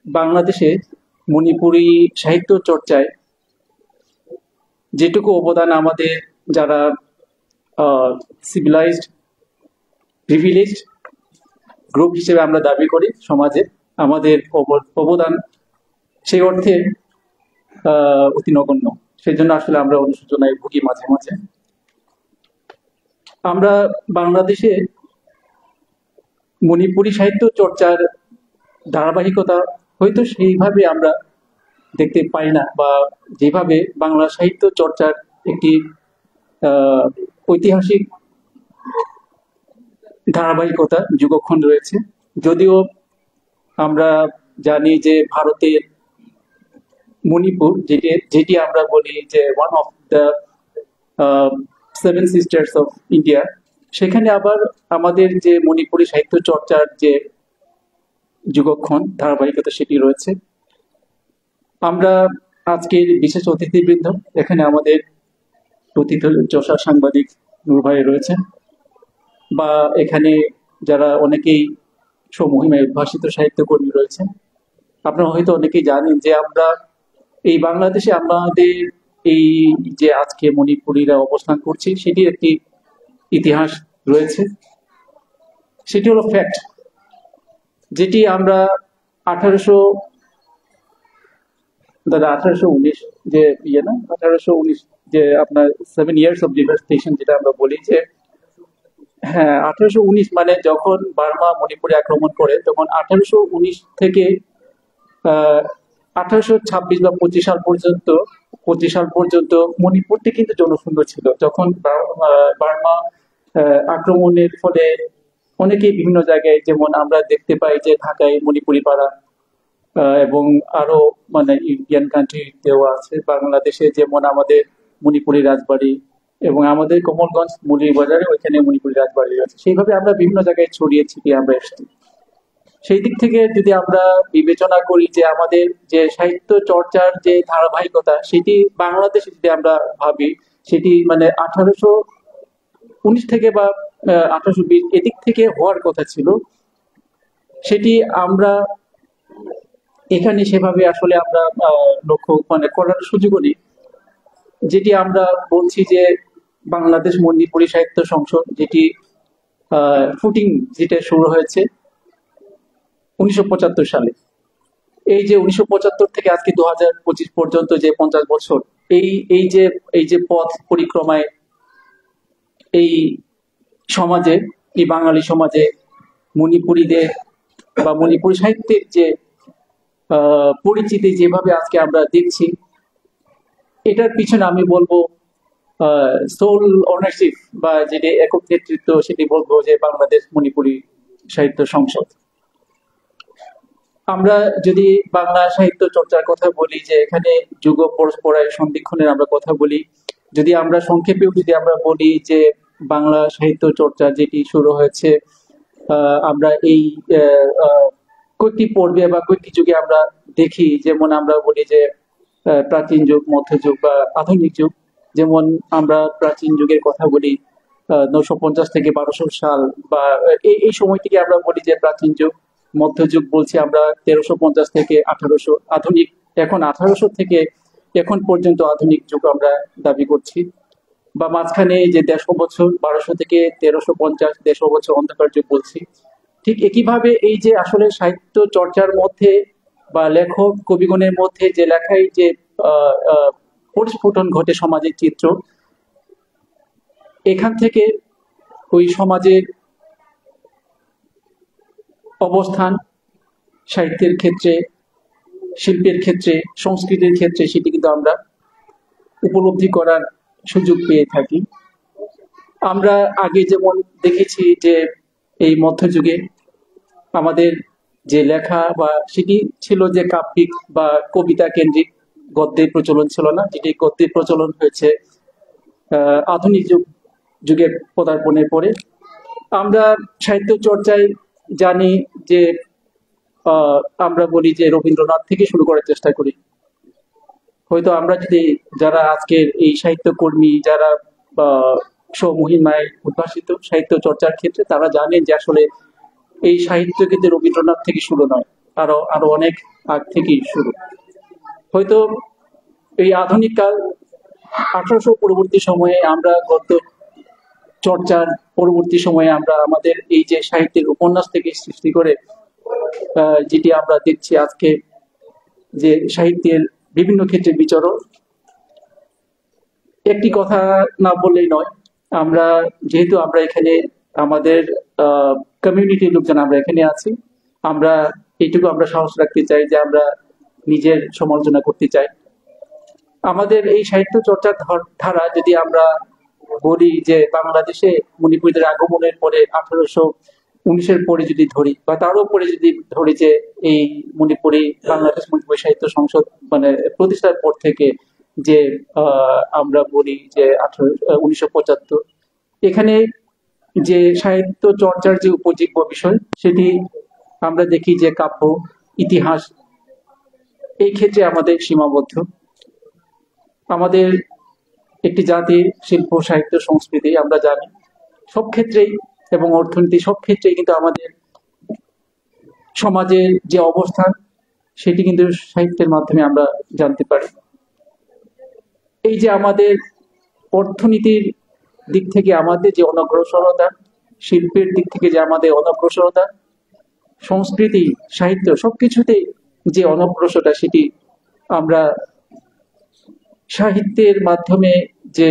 বাংলাদেশে মণিপুরি সাহিত্য চর্চায় যেটুকু অবদান আমাদের যারা সিভিলাইজড প্রিভিলেজড গ্রুপ হিসেবে আমরা দাবি করি সমাজে, আমাদের অবদান সেই অর্থে অতি নগণ্য। সেই জন্য আসলে আমরা অনুশোচনায় ভুগি মাঝে মাঝে। আমরা বাংলাদেশে মণিপুরী সাহিত্য চর্চার ধারাবাহিকতা হয়তো সেইভাবে আমরা দেখতে পাই না, বা যেভাবে বাংলা সাহিত্য চর্চার একটি ঐতিহাসিক ধারাবাহিকতা যুগক্ষণ রয়েছে। যদিও আমরা জানি যে ভারতের মণিপুর যেটি আমরা বলি যে one of the 7 sisters of India, সেখানে আবার আমাদের যে মণিপুরী সাহিত্য চর্চার যে যুগক্ষণ ধারাবাহিকতা সেটি রয়েছে। আমরা আজকের বিশেষ অতিথিবৃন্দ, এখানে আমাদের প্রথিতযশা সাংবাদিক নূর ভাই রয়েছেন, বা এখানে যারা অনেকেই স্বমহিমায় উদ্ভাসিত সাহিত্যকর্মী রয়েছেন। আপনারা হয়তো অনেকেই জানেন যে আমরা এই বাংলাদেশে আমাদের এই যে আজকে মণিপুরীরা অবস্থান করছি সেটির একটি ইতিহাস রয়েছে। সেটি হলো ফ্যাক্ট, যেটি আমরা 1819 যে 1819 যে আপনার 7 years of devastation যেটা আমরা বলি, যে হ্যাঁ 1819 মানে যখন বার্মা মণিপুরে আক্রমণ করে, তখন 1819 থেকে 1826 বা 25 সাল পর্যন্ত মণিপুরটি কিন্তু জনশূন্য ছিল। যখন বার্মা আক্রমণের ফলে অনেকেই বিভিন্ন জায়গায়, যেমন আমরা দেখতে পাই যে ঢাকায় মণিপুরি পাড়া, এবং আরো মানে ইন্ডিয়ান কান্ট্রিতেও আছে, বাংলাদেশে যেমন আমাদের মণিপুরি রাজবাড়ি, এবং আমাদের কমলগঞ্জ মৌলভীবাজারে ওইখানে মণিপুরি রাজবাড়ি আছে। সেইভাবে আমরা বিভিন্ন জায়গায় ছড়িয়ে ছিটিয়ে আমরা এসেছি। সেই দিক থেকে যদি আমরা বিবেচনা করি যে আমাদের যে সাহিত্য চর্চার যে ধারাবাহিকতা, সেটি বাংলাদেশে যদি আমরা ভাবি, সেটি মানে 1819 থেকে বা 1820 এদিক থেকে হওয়ার কথা ছিল। সেটি আমরা এখানে সেভাবে আসলে আমরা লক্ষ্য মানে করার সুযোগও নেই। যেটি আমরা বলছি যে বাংলাদেশ মণিপুরী সাহিত্য সংসদ, যেটি ফুটিং যেটা শুরু হয়েছে 1975 সালে, এই যে 1975 থেকে আজকে 2025 পর্যন্ত যে 50 বছর, এই যে পথ পরিক্রমায় এই সমাজে, এই বাঙালি সমাজে মণিপুরীদের বা মণিপুরী সাহিত্যের যে পরিচিতি যেভাবে আজকে আমরা দেখছি, এটার পিছনে আমি বলবো সোল অনারশিপ বা যেটি একক নেতৃত্ব, সেটি বলবো যে বাংলাদেশ মণিপুরী সাহিত্য সংসদ। আমরা যদি বাংলা সাহিত্য চর্চার কথা বলি, যে এখানে যুগ পরস্পরায় সন্ধিক্ষণের আমরা কথা বলি, যদি আমরা সংক্ষেপেও যদি আমরা বলি যে বাংলা সাহিত্য চর্চা যেটি শুরু হয়েছে, আমরা এই কয়েকটি পর্বে বা কয়েকটি যুগে আমরা দেখি, যেমন আমরা বলি যে প্রাচীন যুগ, মধ্যযুগ বা আধুনিক যুগ। যেমন আমরা প্রাচীন যুগের কথা বলি 950 থেকে 1200 সাল, বা এই সময়টিকে আমরা বলি যে প্রাচীন যুগ। মধ্যযুগ বলছি আমরা 1350 থেকে 1800, আধুনিক এখন 1800 থেকে এখন পর্যন্ত আধুনিক যুগ আমরা দাবি করছি। বা মাঝখানে যে 150 বছর 1200 থেকে 1350, 150 বছর অন্ধকার যুগ বলছি। ঠিক একইভাবে এই যে আসলে সাহিত্য চর্চার মধ্যে বা লেখক কবিগণের মধ্যে যে লেখায় যে পরিস্ফুটন ঘটে সমাজের চিত্র, এখান থেকে ওই সমাজের অবস্থান সাহিত্যের ক্ষেত্রে, শিল্পের ক্ষেত্রে, সংস্কৃতির ক্ষেত্রে, সেটি কিন্তু আমরা উপলব্ধি করার সুযোগ পেয়ে থাকি। আমরা আগে যেমন দেখেছি যে এই মধ্যযুগে আমাদের যে লেখা বা সেটি ছিল যে কাব্যিক বা কবিতা কেন্দ্রিক, গদ্যের প্রচলন ছিল না, যেটি গদ্যের প্রচলন হয়েছে আধুনিক যুগের পদার্পণের পরে। আমরা সাহিত্য চর্চায় জানি যে আমরা বলি যে রবীন্দ্রনাথ থেকে শুরু করার চেষ্টা করি। হয়তো আমরা যদি যারা আজকের এই সাহিত্য কর্মী, যারা স্বমহিমায় উদ্ভাসিত সাহিত্য চর্চার ক্ষেত্রে, তারা জানেন যে আসলে এই সাহিত্য কিন্তু রবীন্দ্রনাথ থেকে শুরু নয়, আরো অনেক আগ থেকেই শুরু। হয়তো এই আধুনিক কাল 1800 পরবর্তী সময়ে আমরা গদ্য চর্চার পরবর্তী সময়ে আমরা আমাদের এই যে সাহিত্যের উপন্যাস থেকে সৃষ্টি করে যেটি আমরা দেখছি আজকে যে সাহিত্যের বিভিন্ন ক্ষেত্রে বিচরণ, একটি কথা না বললেই নয়। আমরা যেহেতু আমরা এখানে আমাদের কমিউনিটির লোকজন আমরা এখানে আছি, আমরা এইটুকু আমরা সাহস রাখতে চাই যে আমরা নিজের সমালোচনা করতে চাই। আমাদের এই সাহিত্য চর্চার ধারা যদি আমরা বলি যে বাংলাদেশে মণিপুরীদের আগমনের পরে 1819-এর পরে যদি ধরি বা তারও পরে যদি ধরি যে এই মণিপুরী বাংলাদেশ মণিপুরী সাহিত্য সংসদ মানে প্রতিষ্ঠার পর থেকে যে আমরা বলি যে 1975, এখানে যে সাহিত্য চর্চার যে উপজীব্য বিষয় সেটি আমরা দেখি যে কাব্য, ইতিহাস এই ক্ষেত্রে আমাদের সীমাবদ্ধ। আমাদের একটি জাতির শিল্প, সাহিত্য, সংস্কৃতি আমরা জানি সব ক্ষেত্রেই এবং অর্থনীতি সব ক্ষেত্রেই কিন্তু আমাদের সমাজের যে অবস্থান সেটি কিন্তু সাহিত্যের মাধ্যমে আমরা জানতে পারি। এই যে আমাদের অর্থনীতির দিক থেকে আমাদের যে অনগ্রসরতা, শিল্পের দিক থেকে যে আমাদের অনগ্রসরতা, সংস্কৃতি, সাহিত্য সবকিছুতেই যে অনগ্রসরতা সেটি আমরা সাহিত্যের মাধ্যমে যে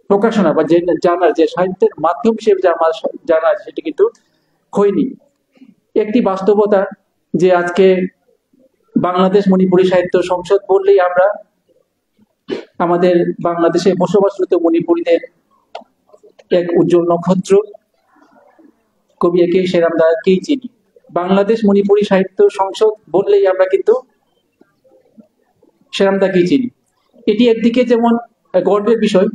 প্রকাশনা বা যে জানার যে সাহিত্যের মাধ্যম হিসেবে যে আমার জানা সেটি কিন্তু হয়নি। একটি বাস্তবতা যে আজকে বাংলাদেশ মণিপুরী সাহিত্য সংসদ বললেই আমরা আমাদের বাংলাদেশে বসবাসরত মণিপুরীদের এক উজ্জ্বল নক্ষত্র কবি একে সেরামদাকেই চিনি। বাংলাদেশ মণিপুরী সাহিত্য সংসদ বললেই আমরা কিন্তু সেরামদাকেই চিনি। এটি একদিকে যেমন গর্বের বিষয়,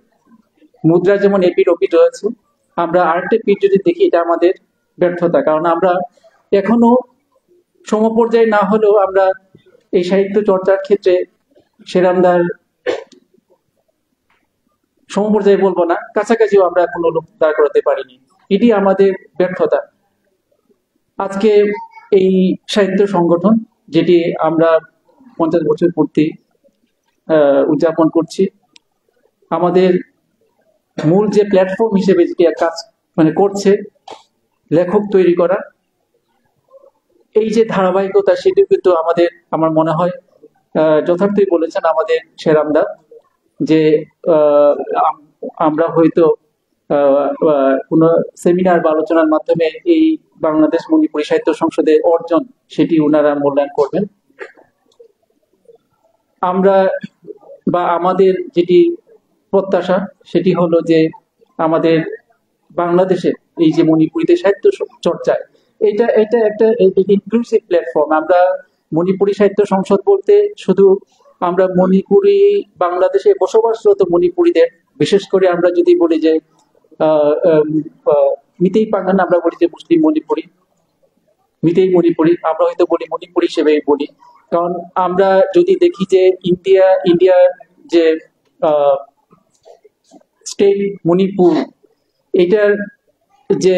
মুদ্রা যেমন এপিড ওপিড রয়েছে, আমরা আরেকটা পিঠ যদি দেখি এটা আমাদের ব্যর্থতা। কারণ আমরা এখনো সমপর্যায়ে না হলেও আমরা এই সাহিত্য চর্চার ক্ষেত্রে সেরামদার সমপর্যায়ে বলবো না, কাছাকাছিও আমরা কোনো লোক দাঁড় করাতে পারিনি। এটি আমাদের ব্যর্থতা। আজকে এই সাহিত্য সংগঠন যেটি আমরা 50 বছর পূর্তি উদযাপন করছি, আমাদের মূল যে প্ল্যাটফর্ম হিসেবে যেটি কাজ মানে করছে লেখক তৈরি করা, এই যে ধারাবাহিকতা সেটি কিন্তু আমাদের আমার মনে হয় যথার্থই বলেছেন আমাদের সেরামদা যে আমরা হয়তো কোনো সেমিনার বা আলোচনার মাধ্যমে এই বাংলাদেশ মণিপুরী সাহিত্য সংসদের অর্জন সেটি ওনারা মূল্যায়ন করবেন। আমরা বা আমাদের যেটি প্রত্যাশা সেটি হলো যে আমাদের বাংলাদেশে এই যে মণিপুরীদের সাহিত্য চর্চায় এটা একটা ইনক্লুসিভ প্ল্যাটফর্ম। আমরা মণিপুরী সাহিত্য সংসদ বলতে শুধু আমরা মণিপুরী বাংলাদেশে বসবাসরত মণিপুরীদের, বিশেষ করে আমরা যদি বলি যে মিতেই পাঙ্গান, আমরা বলি যে মুসলিম মণিপুরী, মিতেই মণিপুরী, আমরা হয়তো বলি মণিপুরী হিসেবে বলি। কারণ আমরা যদি দেখি যে ইন্ডিয়ার যে স্টেট মণিপুর, এটার যে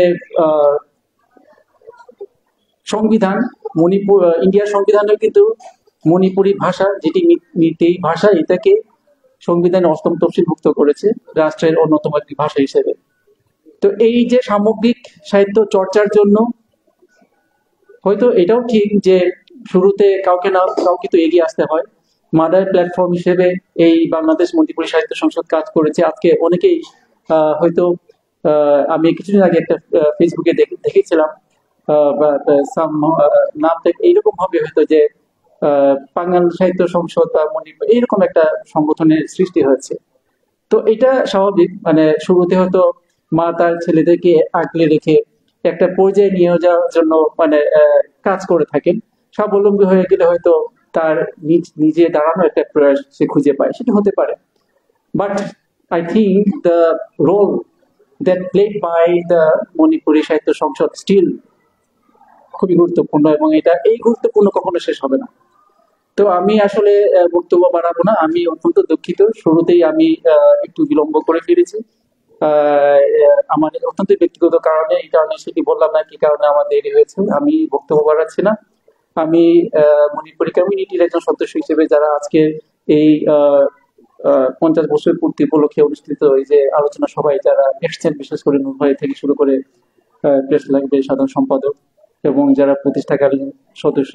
সংবিধান, মণিপুর ইন্ডিয়ার সংবিধানেও কিন্তু মণিপুরী ভাষা যেটি মিতেই ভাষা এটাকে সংবিধানে 8ম তফসিলভুক্ত করেছে রাষ্ট্রের অন্যতম একটি ভাষা হিসেবে। তো এই যে সামগ্রিক সাহিত্য চর্চার জন্য হয়তো এটাও ঠিক যে শুরুতে কাউকে না কাউকে তো এগিয়ে আসতে হয়। মাদার প্ল্যাটফর্ম হিসেবে এই বাংলাদেশ মণিপুরী সাহিত্য সংসদ কাজ করেছে। আজকে অনেকেই হয়তো আমি কিছুদিন আগে একটা ফেসবুকে দেখেছিলাম নাম এইরকম ভাবে হয়তো যে বাঙাল সাহিত্য সংসদ বা মণিপুর এইরকম একটা সংগঠনের সৃষ্টি হয়েছে। তো এটা স্বাভাবিক, মানে শুরুতে হয়তো মা তার ছেলেদেরকে আগলে রেখে একটা পর্যায়ে নিয়ে যাওয়ার জন্য মানে কাজ করে থাকেন। স্বাবলম্বী হয়ে গেলে হয়তো তার নিজে দাঁড়ানো একটা প্রয়াস সে খুঁজে পায়, সেটা হতে পারে। But I think the role that played by the Manipuri Sahitya Sansad still খুবই গুরুত্বপূর্ণ এবং এই গুরুত্বপূর্ণ কখনো শেষ হবে না। তো আমি আসলে বক্তব্য বাড়াবো না, আমি অত্যন্ত দুঃখিত, শুরুতেই আমি একটু বিলম্ব করে ফিরেছি। আমার অত্যন্ত ব্যক্তিগত কারণে, এই কারণে সেটি বললাম না কি কারণে আমার দেরি হয়েছে। আমি বক্তব্য বাড়াচ্ছি না। আমি মণিপুরী কমিউনিটির একজন সদস্য হিসেবে যারা আজকে এই 50 বছর পূর্তি উপলক্ষে অনুষ্ঠিত এই যে আলোচনা সভায় যারা এসছেন, বিশেষ করে নূর ভাই থেকে শুরু করে প্রেস লাইব্রেরির সাধারণ সম্পাদক এবং যারা প্রতিষ্ঠাকালীন সদস্য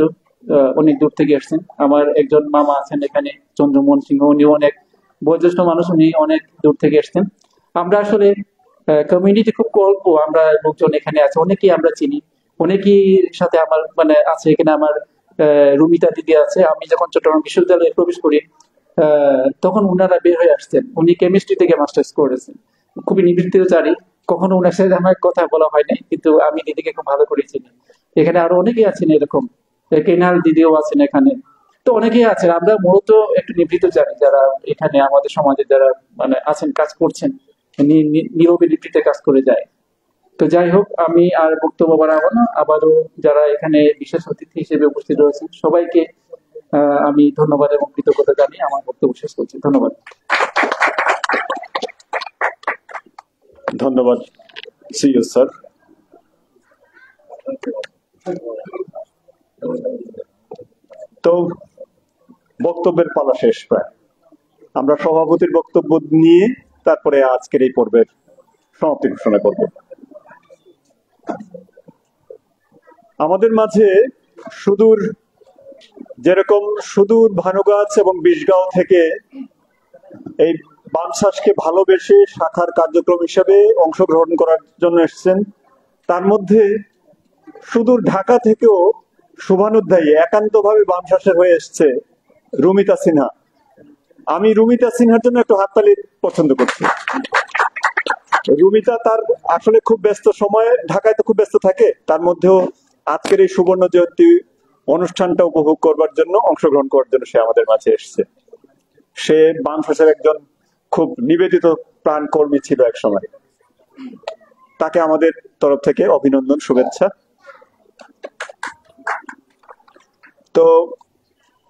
অনেক দূর থেকে এসছেন। আমার একজন মামা আছেন এখানে, চন্দ্রমোহন সিংহ, উনি অনেক বয়োজ্যেষ্ঠ মানুষ, উনি অনেক দূর থেকে এসছেন। আমরা আসলে কমিউনিটি খুব অল্প, আমরা লোকজন এখানে আছে, অনেকেই আমরা চিনি, অনেকেই সাথে আমার মানে আছে এখানে। আমার রুমিতা দিদি আছে। আমি যখন চট্টগ্রাম বিশ্ববিদ্যালয়ে প্রবেশ করি তখন উনারা বের হয়ে আসতেন। উনি কেমিস্ট্রি থেকে মাস্টার্স করেছেন, খুবই নিবৃত্তিচারী। কখনো উনার সাথে আমার কথা বলা হয়নি, কিন্তু আমি দিদিকে খুব ভালো করে চিনি। এখানে আরো অনেকেই আছেন এরকম, কেনাল দিদিও আছেন এখানে, তো অনেকেই আছেন। আমরা মূলত একটু নিবৃত্তিচারী যারা এখানে আমাদের সমাজে যারা মানে আছেন, কাজ করছেন, নীরবে নিবৃত্তে কাজ করে যায়। তো যাই হোক, আমি আর বক্তব্য বাড়াবো না। আবারও যারা এখানে বিশেষ অতিথি হিসেবে উপস্থিত রয়েছেন সবাইকে আমি ধন্যবাদ এবং কৃতজ্ঞতা জানিয়ে আমার বক্তব্য শেষ করছি। ধন্যবাদ। ধন্যবাদ সিইও স্যার। তো বক্তব্যের পালা শেষ প্রায়। আমরা সভাপতির বক্তব্য নিয়ে তারপরে আজকের এই পর্বের সমাপ্তি ঘোষণা করব। আমাদের মাঝে যেরকম সুদূর ভানুগাছ এবং বিশগাঁও থেকে এই বামশ্বাসকে ভালোবেসে শাখার কার্যক্রম হিসেবে অংশগ্রহণ করার জন্য এসেছেন, তার মধ্যে সুদূর ঢাকা থেকেও শুভানুধ্যায়ী একান্তভাবে বামশ্বাসের হয়ে এসছে রুমিতা সিনহা। আমি রুমিতা সিনহার জন্য একটু হাততালি পছন্দ করছি। রুমিতা তার আসলে খুব ব্যস্ত সময়ে, ঢাকায় তো খুব ব্যস্ত থাকে, তার মধ্যেও আজকের এই সুবর্ণ জয়ন্তী অনুষ্ঠানটা উপভোগ করবার জন্য, অংশগ্রহণ করার জন্য সে আমাদের মাঝে এসছে। সে বামশ্বাসের একজন খুব নিবেদিত প্রাণ কর্মী ছিল এক সময়। তাকে আমাদের তরফ থেকে অভিনন্দন, শুভেচ্ছা। তো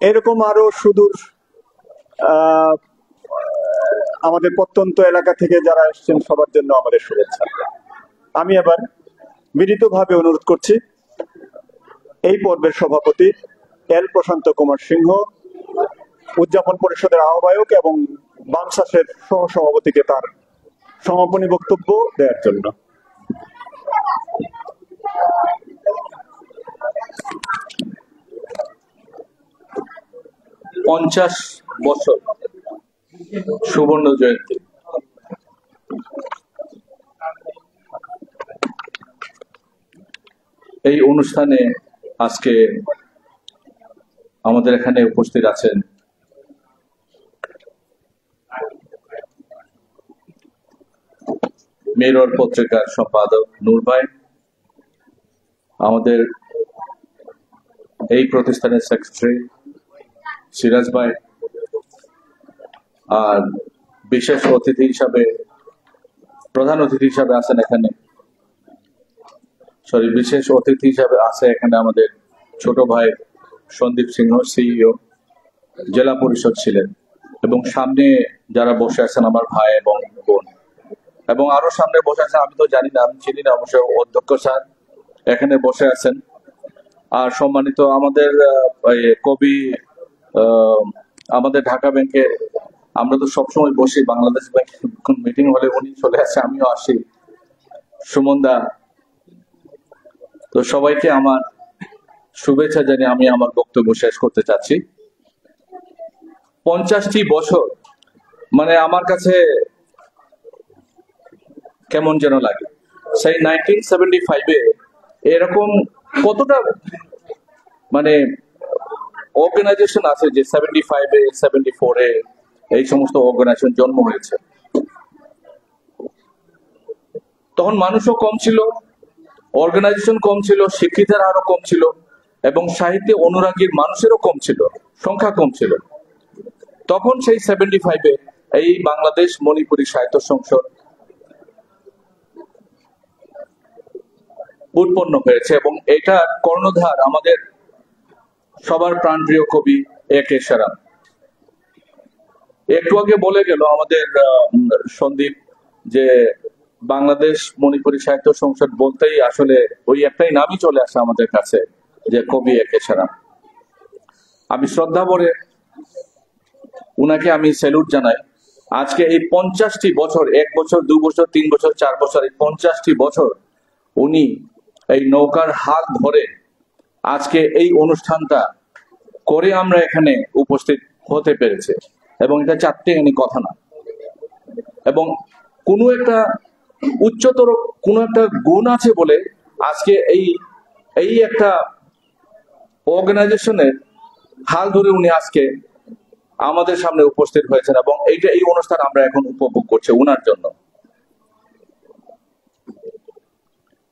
এরকম আরো সুদূর আমাদের প্রত্যন্ত এলাকা থেকে যারা এসেছেন সবার জন্য আমাদের শুভেচ্ছা। আমি আবার বিনীতভাবে অনুরোধ করছি এই পর্বের সভাপতি এল প্রশান্ত কুমার সিংহ, উদযাপন পরিষদের আহ্বায়ক এবং বামশ্বাসের সহ সভাপতিকে তার সমাপনী বক্তব্য দেওয়ার জন্য। 50 বছর সুবর্ণ জয়ন্তী। এই অনুষ্ঠানে আজকে আমাদের এখানে উপস্থিত আছেন মেরর পত্রিকার সম্পাদক নূর ভাই, আমাদের এই প্রতিষ্ঠানের সেক্রেটারি সিরাজ ভাই, আর বিশেষ অতিথি হিসাবে, প্রধান অতিথি হিসাবে আছেন এখানে, বিশেষ অতিথি হিসাবে আছে এখানে আমাদের ছোট ভাই সন্দীপ সিংহ, সিইও, জেলা পরিষদ ছিলেন, এবং সামনে যারা বসে আছেন আমার ভাই এবং বোন, এবং আরো সামনে বসে আছেন আমি তো জানি না, আমি চিনি না অবশ্য, অধ্যক্ষ স্যার এখানে বসে আছেন। আর সম্মানিত আমাদের কবি, আমাদের ঢাকা ব্যাংকের, আমরা তো সবসময় বসি, বাংলাদেশ ব্যাংক মিটিং হলে উনি চলে আসে, আমিও আসি, সুমন দা। তো সবাইকে আমার শুভেচ্ছা জানিয়ে আমি আমার বক্তব্য শেষ করতে চাচ্ছি। 50টি বছর মানে আমার কাছে কেমন যেন লাগে। সেই 1975-এ এরকম কতটা মানে অর্গানাইজেশন আছে যে 75-এ 74-এ এই সমস্ত অর্গানাইজেশন জন্ম হয়েছে। তখন মানুষও কম ছিল, অর্গানাইজেশন কম ছিল, শিক্ষিতের আরো কম ছিল, এবং সাহিত্যে অনুরাগীর মানুষেরও কম ছিল, সংখ্যা কম ছিল। তখন সেই 75-এ এই বাংলাদেশ মণিপুরী সাহিত্য সংসদ উৎপন্ন হয়েছে, এবং এটা কর্ণধার আমাদের সবার প্রাণপ্রিয় কবি A.K. সারাম। একটু আগে বলে গেল আমাদের সন্দীপ যে বাংলাদেশ মণিপুরী সাহিত্য সংসদ বলতেই আসলে ওই একটাই নামই চলে আসে আমাদের কাছে, যে কবি A.K. সারাম। আমি শ্রদ্ধা ভরে উনাকে আমি স্যালুট জানাই। আজকে এই 50টি বছর, 1 বছর 2 বছর 3 বছর 4 বছর, এই 50টি বছর উনি এই নৌকার হাল ধরে আজকে এই অনুষ্ঠানটা করে আমরা এখানে উপস্থিত হতে পেরেছে, এবং এটা চারটিখানি কথা না, এবং কোনো একটা উচ্চতর কোনো একটা গুণ আছে বলে আজকে এই একটা অর্গানাইজেশনের হাল ধরে উনি আজকে আমাদের সামনে উপস্থিত হয়েছেন, এবং এই অনুষ্ঠান আমরা এখন উপভোগ করছি উনার জন্য।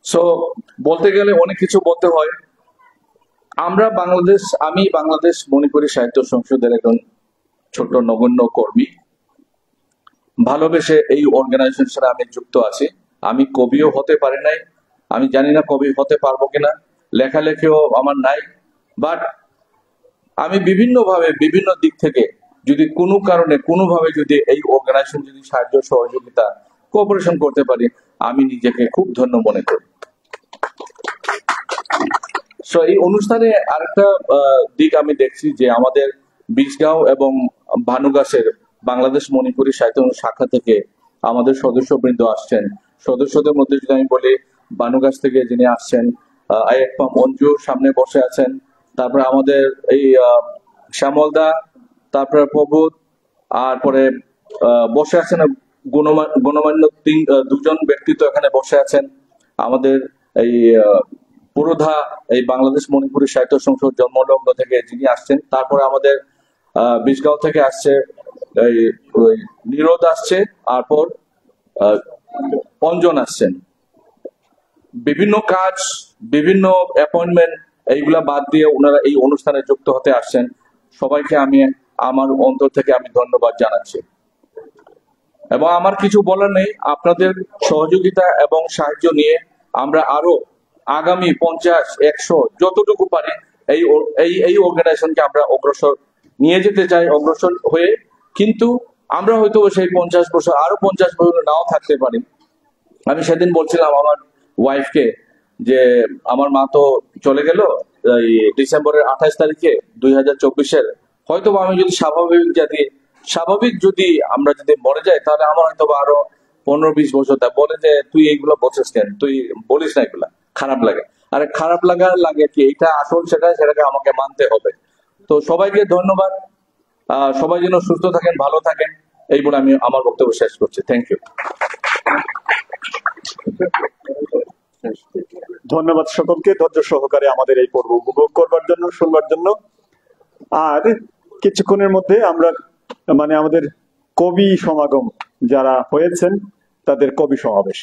সো বলতে গেলে অনেক কিছু বলতে হয়। আমি বাংলাদেশ মণিপুরী সাহিত্য সংসদের একজন ছোট্ট নগণ্য কর্মী। ভালোবেসে এই অর্গানাইজেশনের সাথে আমি যুক্ত আছি। আমি কবিও হতে পারি নাই, আমি জানি না কবি হতে পারবো কিনা, লেখালেখিও আমার নাই, বাট আমি বিভিন্নভাবে বিভিন্ন দিক থেকে যদি কোনো কারণে কোনোভাবে যদি এই অর্গানাইজেশন যদি সাহায্য সহযোগিতা কোঅপারেশন করতে পারি, আমি নিজেকে খুব ধন্য মনে করি। সো এই অনুষ্ঠানে আরেকটা দিক আমি দেখছি যে আমাদের বিশগাঁও এবং ভানুগাছের বাংলাদেশ মণিপুরী সাহিত্য শাখা থেকে আমাদের সদস্যবৃন্দ আসছেন। সদস্যদের মধ্যে যদি আমি বলি, বানুগাছ থেকে যিনি আসছেন আইএফপা মঞ্জু সামনে বসে আছেন, তারপরে আমাদের এই শ্যামলদা, তারপরে প্রবোধ, আর পরে বসে আছেন গণমান্য দুজন ব্যক্তিত্ব এখানে বসে আছেন। আমাদের এই পুরোধা এই বাংলাদেশ মণিপুরী সাহিত্য সংসদ জন্মলগ্ন থেকে যিনি আসছেন, তারপরে আমাদের বিশগাঁও থেকে আসছে এই নিরোধ আসছে, তারপর অঞ্জন আসছেন। বিভিন্ন কাজ, বিভিন্ন অ্যাপয়েন্টমেন্ট এইগুলা বাদ দিয়ে ওনারা এই অনুষ্ঠানে যুক্ত হতে আসছেন। সবাইকে আমি আমার অন্তর থেকে আমি ধন্যবাদ জানাচ্ছি, এবং আমার কিছু বলার নেই। আপনাদের সহযোগিতা এবং সাহায্য নিয়ে আমরা আরো আগামী 50, 100 যতটুকু পারি এই অর্গানাইজেশনকে আমরা অগ্রসর নিয়ে যেতে চাই, অগ্রসর হয়ে। কিন্তু আমরা হয়তো সেই 50 বছর, আরো 50 বছর নাও থাকতে পারি। আমি সেদিন বলছিলাম আমার ওয়াইফকে যে আমার মা তো চলে গেল এই ডিসেম্বরের 28 তারিখে 2024-এর। হয়তো আমি যদি স্বাভাবিক যদি আমরা যদি মরে যাই, তাহলে আমার হয়তো আরো 15-20 বছর। বলে যে তুই এইগুলো বলছিস কেন, তুই বলিস না, এগুলা খারাপ লাগে। আরে খারাপ লাগে কি, এটা আসল সেটাকে আমাকে মানতে হবে। তো সবাইকে ধন্যবাদ। সবাই যেন সুস্থ থাকেন, ভালো থাকেন, এই বলে আমি আমার বক্তব্য শেষ করছি। Thank you. ধন্যবাদ সকলকে ধৈর্য সহকারে আমাদের এই পর্ব উপভোগ করবার জন্য, শুনবার জন্য। আর কিছুক্ষণের মধ্যে আমরা আমাদের কবি সমাগম যারা হয়েছেন তাদের কবি সমাবেশ।